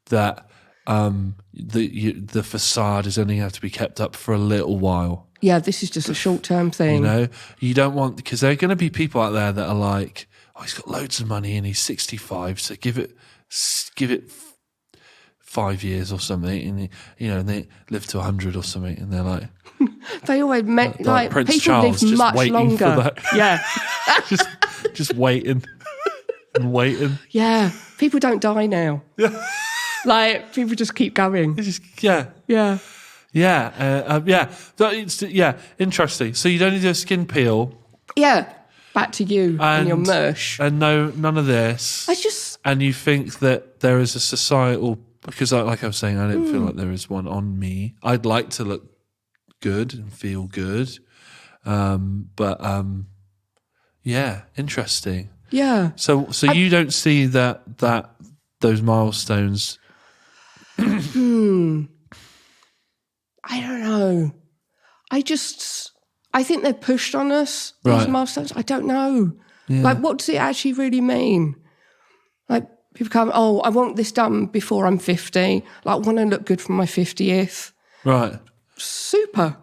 that the facade is only have to be kept up for a little while. Yeah, this is just a short-term thing. You know, you don't want, because there are going to be people out there that are like, oh, he's got loads of money and he's 65, so give it 5 years or something, and and they live to 100 or something, and they're like, They always meant like Prince people Charles, live just much waiting longer. for that. Yeah, just waiting and waiting. yeah. People don't die now. Like people just keep going. It's just, yeah. Yeah. Yeah. So it's, interesting. So you'd only do a skin peel. Yeah. Back to you and your mush. And no, none of this. And you think that there is a societal, because like I was saying, I don't feel like there is one on me. I'd like to look good and feel good. Interesting. Yeah. So you don't see that those milestones. I don't know. I think they're pushed on us, these Right. milestones. I don't know. Yeah. Like, what does it actually really mean? Like, people come, oh, I want this done before I'm 50. Like, I want to look good for my 50th. Right. Super.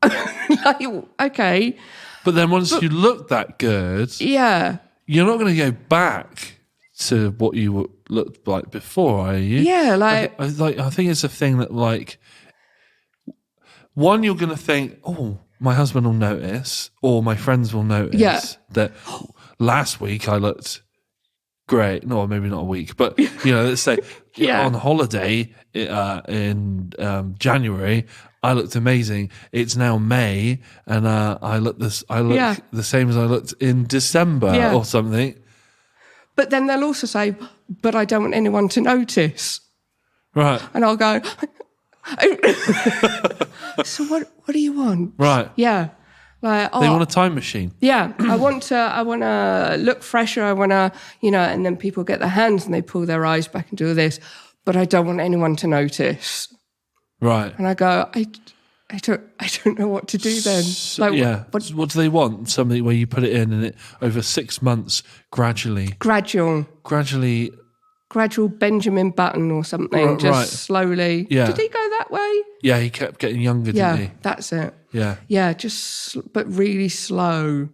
Like, okay. But then once you look that good, Yeah. you're not going to go back to what you looked like before, are you? Yeah, like, I think it's a thing that, like, one, you're going to think, oh, my husband will notice, or my friends will notice that last week I looked great. No, maybe not a week, but, let's say on holiday in January, I looked amazing. It's now May, and I look the same as I looked in December or something. but then they'll also say, but I don't want anyone to notice. Right. And I'll go, so what do you want? Right. Yeah. Like, They want a time machine. Yeah, I want to look fresher. I want to, and then people get their hands and they pull their eyes back and do this, but I don't want anyone to notice. Right. And I go, I don't know what to do then. Like, What do they want? Something where you put it in and it over 6 months gradually gradual Benjamin Button or something, just slowly. Yeah. Did he go that way? Yeah, he kept getting younger, didn't he? That's it. Yeah. Yeah, but really slow.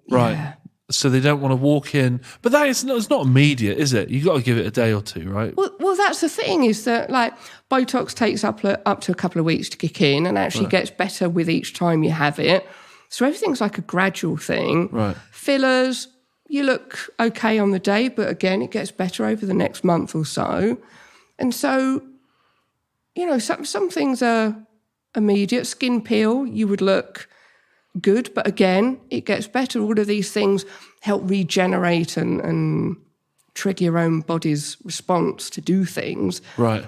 Right. Yeah. So they don't want to walk in. But it's not immediate, is it? You've got to give it a day or two, right? Well, that's the thing, is that like Botox takes up to a couple of weeks to kick in and actually gets better with each time you have it. So everything's like a gradual thing. Right. Fillers, you look okay on the day, but again, it gets better over the next month or so. And so, some things are immediate. Skin peel, you would look good, but again, it gets better. All of these things help regenerate and trigger your own body's response to do things. Right.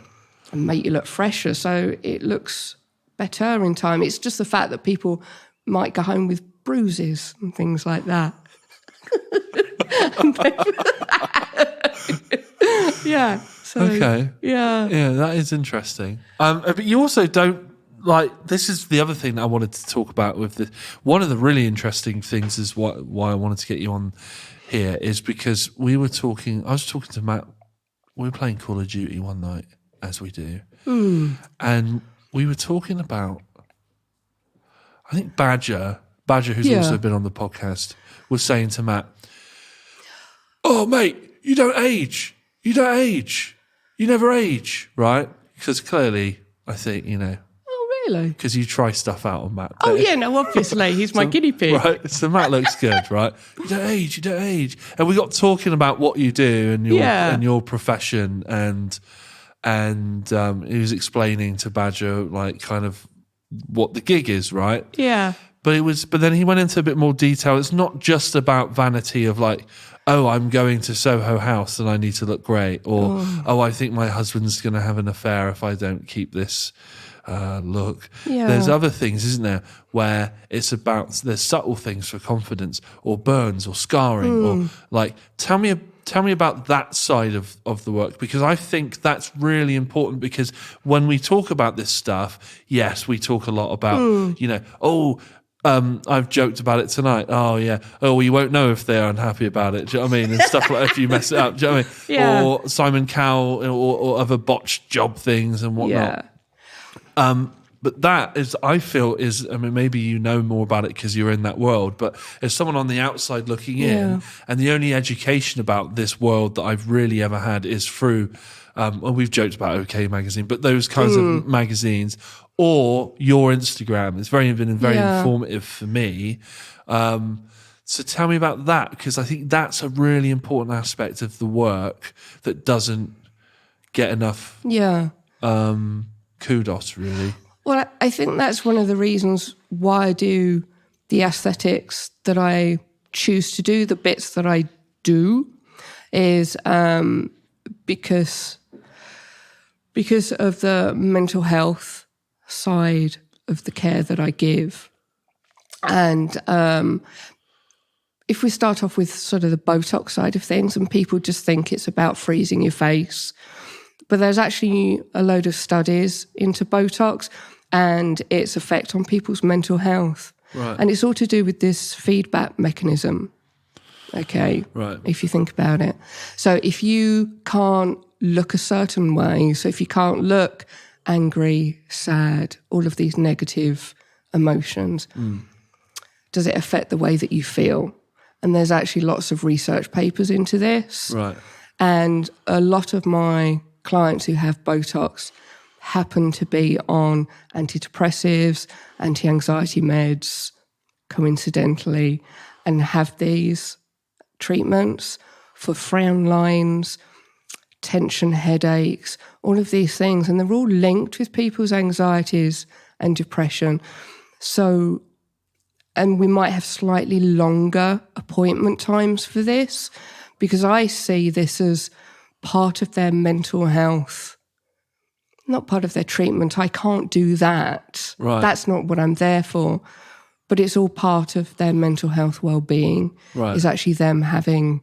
And make you look fresher. So it looks better in time. It's just the fact that people might go home with bruises and things like that. Yeah. So, Okay. Yeah. Yeah, that is interesting. But you also don't like, this is the other thing that I wanted to talk about with this. One of the really interesting things is why I wanted to get you on here is because I was talking to Matt. We were playing Call of Duty one night, as we do. And we were talking about, I think Badger, who's also been on the podcast, was saying to Matt, "Oh, mate, you don't age. You don't age. You never age," right? Because clearly, I think, Oh, really? because you try stuff out on Matt. Oh, yeah, no, obviously. He's my guinea pig. Right, so Matt looks good, right? You don't age. And we got talking about what you do and your profession, and he was explaining to Badger, like, kind of what the gig is, right? Yeah. But then he went into a bit more detail. It's not just about vanity of like, oh, I'm going to Soho House and I need to look great, or I think my husband's going to have an affair if I don't keep this look. Yeah. There's other things, isn't there, where it's about, there's subtle things for confidence, or burns, or scarring, or like, tell me about that side of the work, because I think that's really important, because when we talk about this stuff, yes, we talk a lot about, I've joked about it tonight. Oh, yeah. Oh, well, you won't know if they're unhappy about it. Do you know what I mean? And stuff like if you mess it up. Do you know what I mean? Yeah. Or Simon Cowell, or other botched job things and whatnot. Yeah. But that is, I feel, maybe you know more about it because you're in that world, but as someone on the outside looking in, and the only education about this world that I've really ever had is through, we've joked about OK Magazine, but those kinds of magazines, or your Instagram. It's been very informative for me. So tell me about that, because I think that's a really important aspect of the work that doesn't get enough kudos, really. Well, I think that's one of the reasons why I do the aesthetics that I choose to do, the bits that I do, is because of the mental health side of the care that I give. And if we start off with sort of the Botox side of things, and people just think it's about freezing your face, but there's actually a load of studies into Botox and its effect on people's mental health. Right. And it's all to do with this feedback mechanism, okay? Right. If you think about it. So if you can't look a certain way, so if you can't look angry, sad, all of these negative emotions, does it affect the way that you feel? And there's actually lots of research papers into this. Right. And a lot of my clients who have Botox happen to be on antidepressives, anti-anxiety meds, coincidentally, and have these treatments for frown lines, tension headaches, all of these things. And they're all linked with people's anxieties and depression. So, and we might have slightly longer appointment times for this, because I see this as part of their mental health, not part of their treatment. I can't do that. Right. That's not what I'm there for. But it's all part of their mental health well-being, Right. is actually them having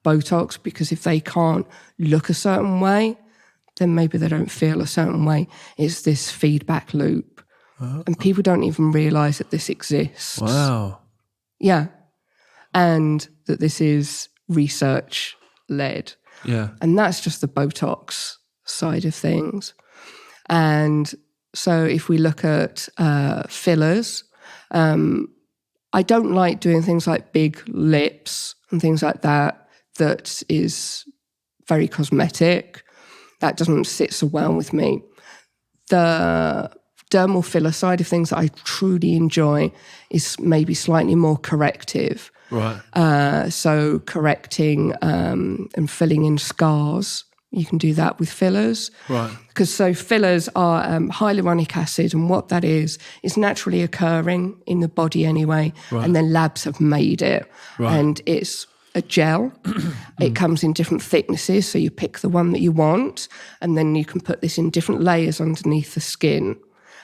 Botox, because if they can't look a certain way, then maybe they don't feel a certain way. It's this feedback loop. And people don't even realise that this exists. Wow. Yeah. And that this is research-led. Yeah. And that's just the Botox side of things. And so if we look at fillers, I don't like doing things like big lips and things like that. That is very cosmetic. That doesn't sit so well with me. The dermal filler side of things that I truly enjoy is maybe slightly more corrective. Right. So correcting and filling in scars. You can do that with fillers. Right. Because so fillers are hyaluronic acid, and what that is naturally occurring in the body anyway. Right. And then labs have made it. Right. And it's a gel. It comes in different thicknesses, so you pick the one that you want, and then you can put this in different layers underneath the skin.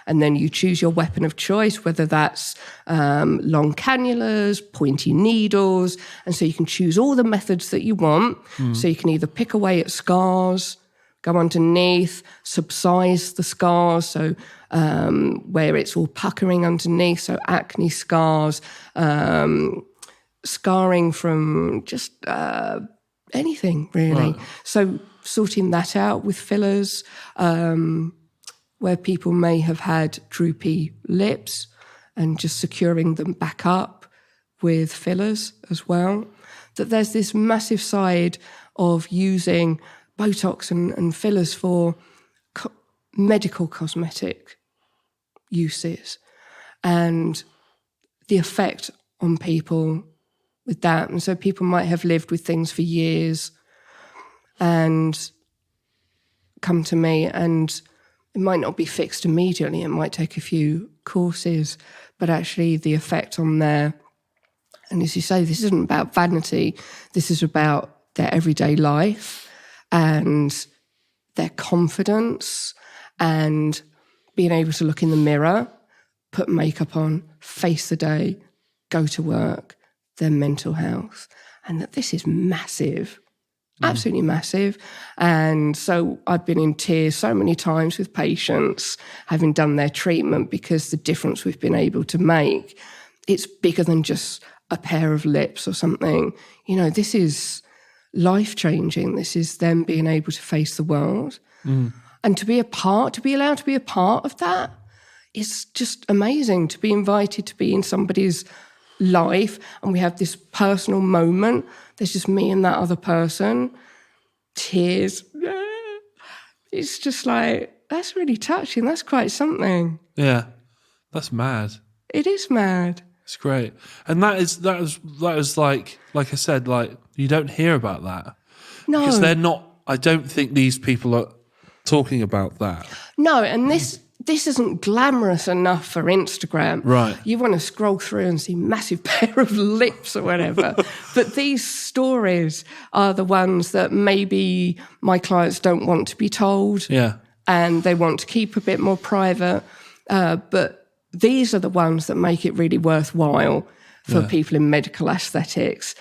And then you choose your weapon of choice, whether that's long cannulas, pointy needles. And so you can choose all the methods that you want. So you can either pick away at scars, go underneath, subside the scars, so where it's all puckering underneath, so acne scars, scarring from just anything, really. Right. So sorting that out with fillers, where people may have had droopy lips and just securing them back up with fillers as well. That there's this massive side of using Botox and fillers for medical cosmetic uses and the effect on people with that. And so people might have lived with things for years and come to me, and it might not be fixed immediately. It might take a few courses, but actually the effect on their, and as you say, this isn't about vanity. This is about their everyday life and their confidence and being able to look in the mirror, put makeup on, face the day, go to work, their mental health. And that this is massive, absolutely massive. And so I've been in tears so many times with patients having done their treatment because the difference we've been able to make, it's bigger than just a pair of lips or something. You know, this is life-changing. This is them being able to face the world. And to be allowed to be a part of that is just amazing. To be invited to be in somebody's life and we have this personal moment. There's just me and that other person. Tears. It's just like, that's really touching. That's quite something. Yeah, that's mad. It is mad. It's great. And that is like I said, like you don't hear about that. No. Because they're not, I don't think these people are talking about that. No, and this isn't glamorous enough for Instagram. Right. You want to scroll through and see massive pair of lips or whatever. But these stories are the ones that maybe my clients don't want to be told. Yeah. And they want to keep a bit more private. But these are the ones that make it really worthwhile for people in medical aesthetics.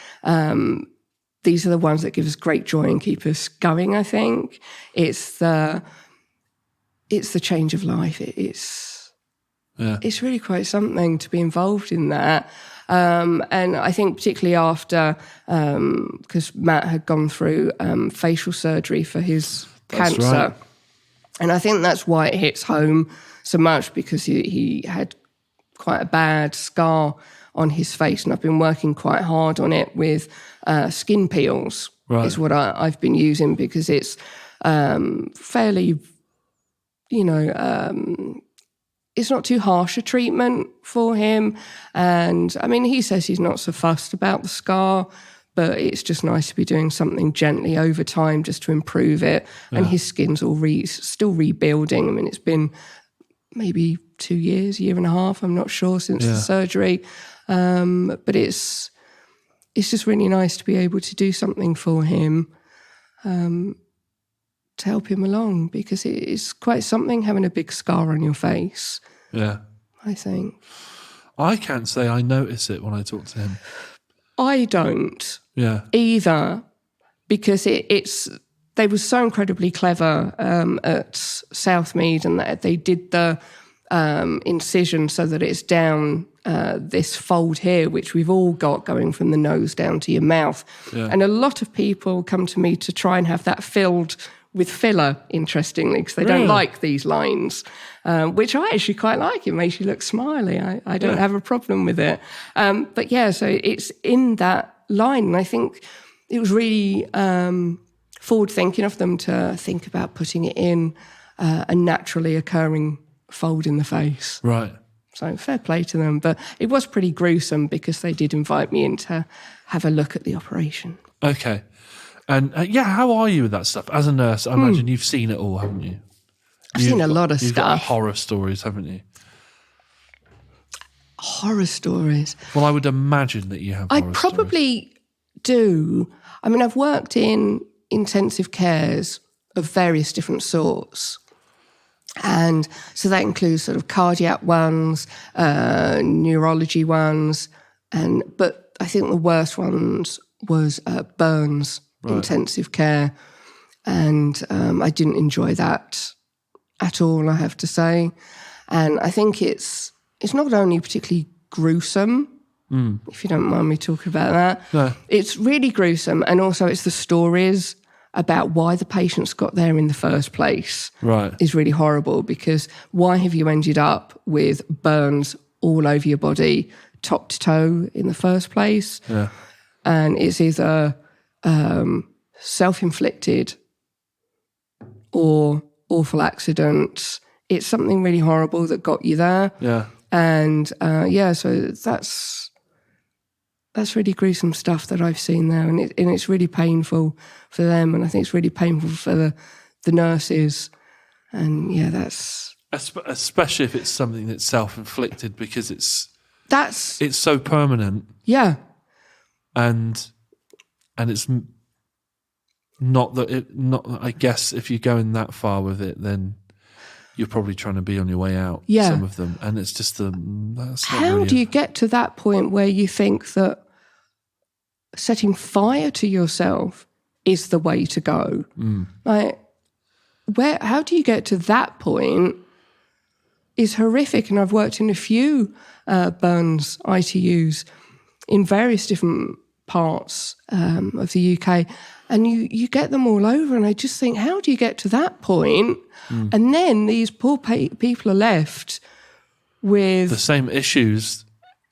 These are the ones that give us great joy and keep us going, I think. It's the change of life. It's really quite something to be involved in that. And I think particularly after, because Matt had gone through facial surgery for his cancer. Right. And I think that's why it hits home so much, because he had quite a bad scar on his face, and I've been working quite hard on it with skin peels. Right. Is what I've been using, because it's fairly, it's not too harsh a treatment for him. And I mean, he says he's not so fussed about the scar, but it's just nice to be doing something gently over time just to improve it. Yeah. And his skin's all still rebuilding. I mean, it's been maybe 2 years, year and a half, I'm not sure, since the surgery. But it's just really nice to be able to do something for him, to help him along, because it is quite something having a big scar on your face. Yeah. I think. I can't say I notice it when I talk to him. I don't. Yeah. Either, because they were so incredibly clever at Southmead, and that they did the incision so that it's down this fold here, which we've all got going from the nose down to your mouth. Yeah. And a lot of people come to me to try and have that filled with filler, interestingly, because they don't like these lines, which I actually quite like. It makes you look smiley. I don't have a problem with it. But yeah, so it's in that line. And I think it was really forward-thinking of them to think about putting it in a naturally occurring fold in the face. Right. So fair play to them. But it was pretty gruesome, because they did invite me in to have a look at the operation. Okay. And how are you with that stuff? As a nurse, I imagine you've seen it all, haven't you? I've seen a lot of you've stuff. Got horror stories, haven't you? Horror stories? Well, I would imagine that you have I horror probably do. I mean, I've worked in intensive cares of various different sorts. And so that includes sort of cardiac ones, neurology ones, but I think the worst ones was burns intensive care. And I didn't enjoy that at all, I have to say. And I think it's not only particularly gruesome, if you don't mind me talking about that. No. It's really gruesome, and also it's the stories about why the patients got there in the first place. Right. Is really horrible, because why have you ended up with burns all over your body, top to toe in the first place? Yeah. And it's either self-inflicted or awful accidents. It's something really horrible that got you there. Yeah. And so that's really gruesome stuff that I've seen there, and it's really painful for them, and I think it's really painful for the nurses, and that's especially if it's something that's self-inflicted, because it's so permanent. Yeah, and it's not that I guess if you're going that far with it, then you're probably trying to be on your way out. Yeah. Some of them, and it's just how do you get to that point where you think that setting fire to yourself is the way to go? Like, how do you get to that point is horrific. And I've worked in a few burns ITUs in various different parts of the UK, and you get them all over, and I just think, how do you get to that point? And then these poor people are left with the same issues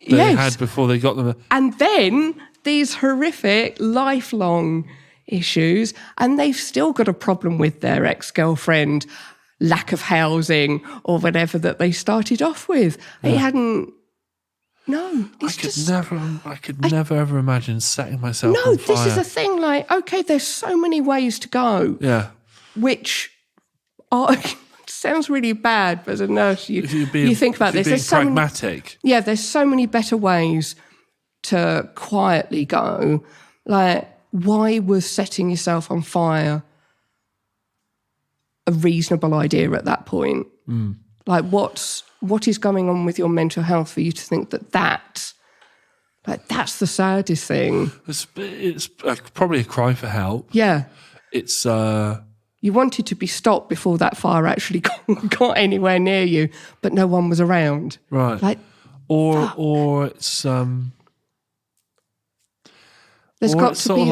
they had before they got them. And then these horrific, lifelong issues, and they've still got a problem with their ex-girlfriend, lack of housing, or whatever that they started off with. Yeah. It hadn't... No, I could never ever imagine setting myself on fire. No, this is the thing. Like, okay, there's so many ways to go. Yeah, which are sounds really bad, but as a nurse, you think about this. There's pragmatic. There's so many better ways to quietly go. Like, why was setting yourself on fire a reasonable idea at that point? Like, what is going on with your mental health for you to think that's the saddest thing? It's probably a cry for help. Yeah. It's... You wanted to be stopped before that fire actually got anywhere near you, but no one was around. Right. Like, or it's... There's got to sort be...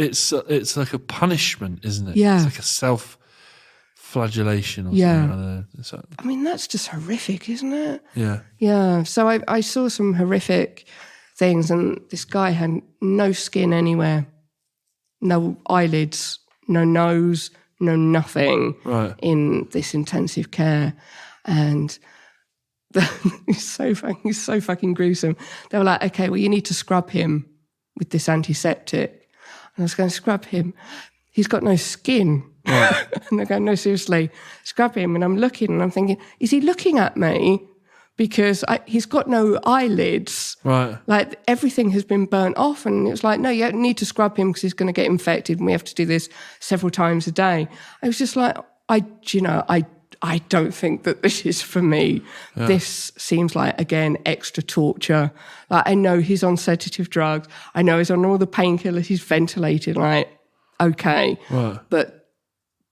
It's like a punishment, isn't it? Yeah. It's like a self-flagellation or something. I don't know. I mean, that's just horrific, isn't it? Yeah. Yeah. So I saw some horrific things, and this guy had no skin anywhere, no eyelids, no nose, no nothing in this intensive care. And he's so fucking gruesome. They were like, okay, well, you need to scrub him with this antiseptic. And I was going to scrub him. He's got no skin. Right. And they're going, no, seriously, scrub him. And I'm looking and I'm thinking, is he looking at me? Because he's got no eyelids. Right. Like, everything has been burnt off. And it was like, no, you need to scrub him because he's going to get infected and we have to do this several times a day. I was just like, I don't think that this is for me. Yeah. This seems like, again, extra torture. Like, I know he's on sedative drugs. I know he's on all the painkillers. He's ventilated. Like, okay. Right. But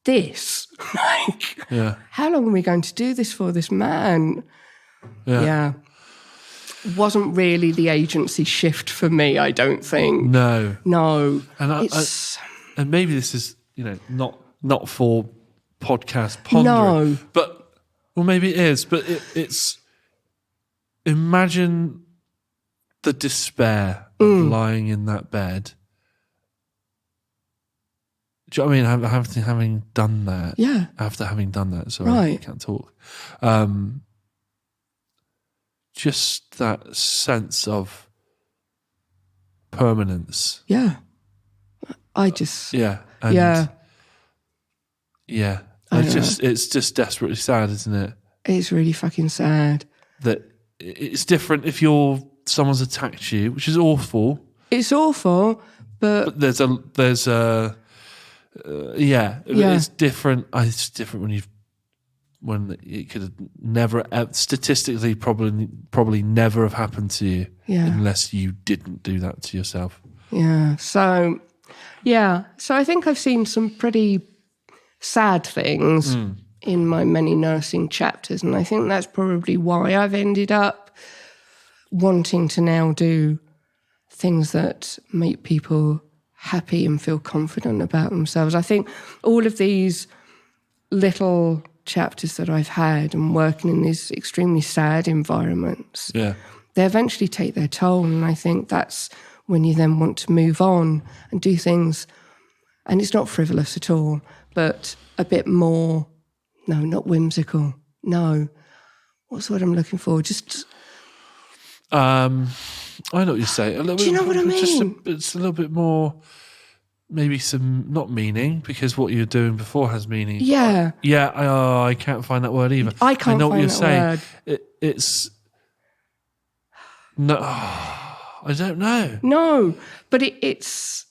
this, how long are we going to do this for, this man? Yeah. Wasn't really the agency shift for me, I don't think. No. And maybe this is, not for podcast pondering. No. But, well, maybe it is, but it's, imagine the despair of lying in that bed. Do you know what I mean? Having done that. Yeah. After having done that, sorry, I can't talk. Just that sense of permanence. Yeah. It's just desperately sad, isn't it? It's really fucking sad. That it's different if someone's attacked you, which is awful. It's awful, but it's different. It's different when it could have never, statistically, probably never have happened to you unless you didn't do that to yourself. Yeah. So Yeah. So I think I've seen some pretty sad things in my many nursing chapters. And I think that's probably why I've ended up wanting to now do things that make people happy and feel confident about themselves. I think all of these little chapters that I've had and working in these extremely sad environments, they eventually take their toll. And I think that's when you then want to move on and do things, and it's not frivolous at all, but a bit more, no, not whimsical. No. What's the word I'm looking for? Just... I know what you're saying. Do you know what I mean? It's a little bit more, maybe some, not meaning, because what you're doing before has meaning. Yeah. Yeah, I can't find that word either. I can't know what find you're that saying. word. It's... No, I don't know. No, but it's...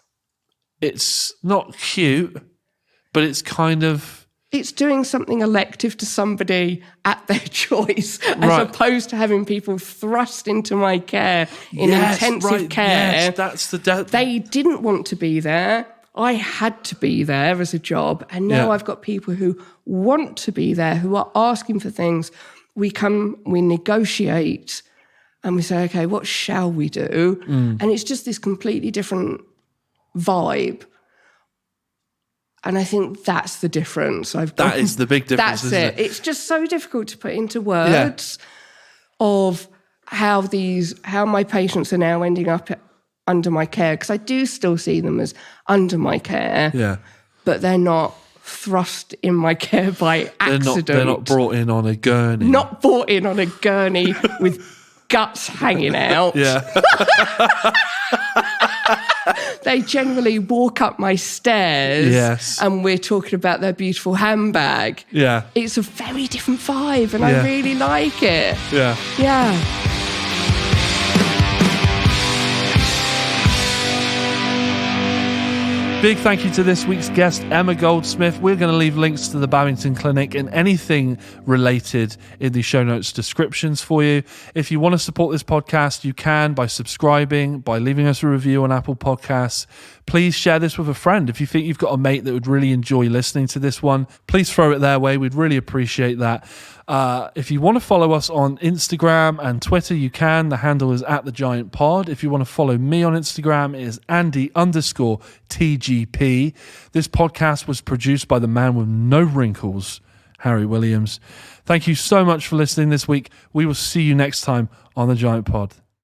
It's not cute, but it's kind of... It's doing something elective to somebody at their choice, as opposed to having people thrust into my care in intensive care. Yes, that's the... They didn't want to be there. I had to be there as a job. And now I've got people who want to be there, who are asking for things. We negotiate, and we say, okay, what shall we do? And it's just this completely different vibe. And I think that's the difference. That is the big difference, That's it. It's just so difficult to put into words of how my patients are now ending up under my care, because I do still see them as under my care, but they're not thrust in my care by accident. They're not brought in on a gurney. Not brought in on a gurney with guts hanging out. Yeah. They generally walk up my stairs and we're talking about their beautiful handbag. Yeah. It's a very different vibe and I really like it. Yeah. Yeah. Big thank you to this week's guest, Emma Goldsmith. We're going to leave links to the Babington Clinic and anything related in the show notes descriptions for you. If you want to support this podcast, you can by subscribing, by leaving us a review on Apple Podcasts. Please share this with a friend. If you think you've got a mate that would really enjoy listening to this one, please throw it their way. We'd really appreciate that. If you want to follow us on Instagram and Twitter, you can. The handle is @TheGiantPod. If you want to follow me on Instagram, it is Andy_TGP. This podcast was produced by the man with no wrinkles, Harry Williams. Thank you so much for listening this week. We will see you next time on The Giant Pod.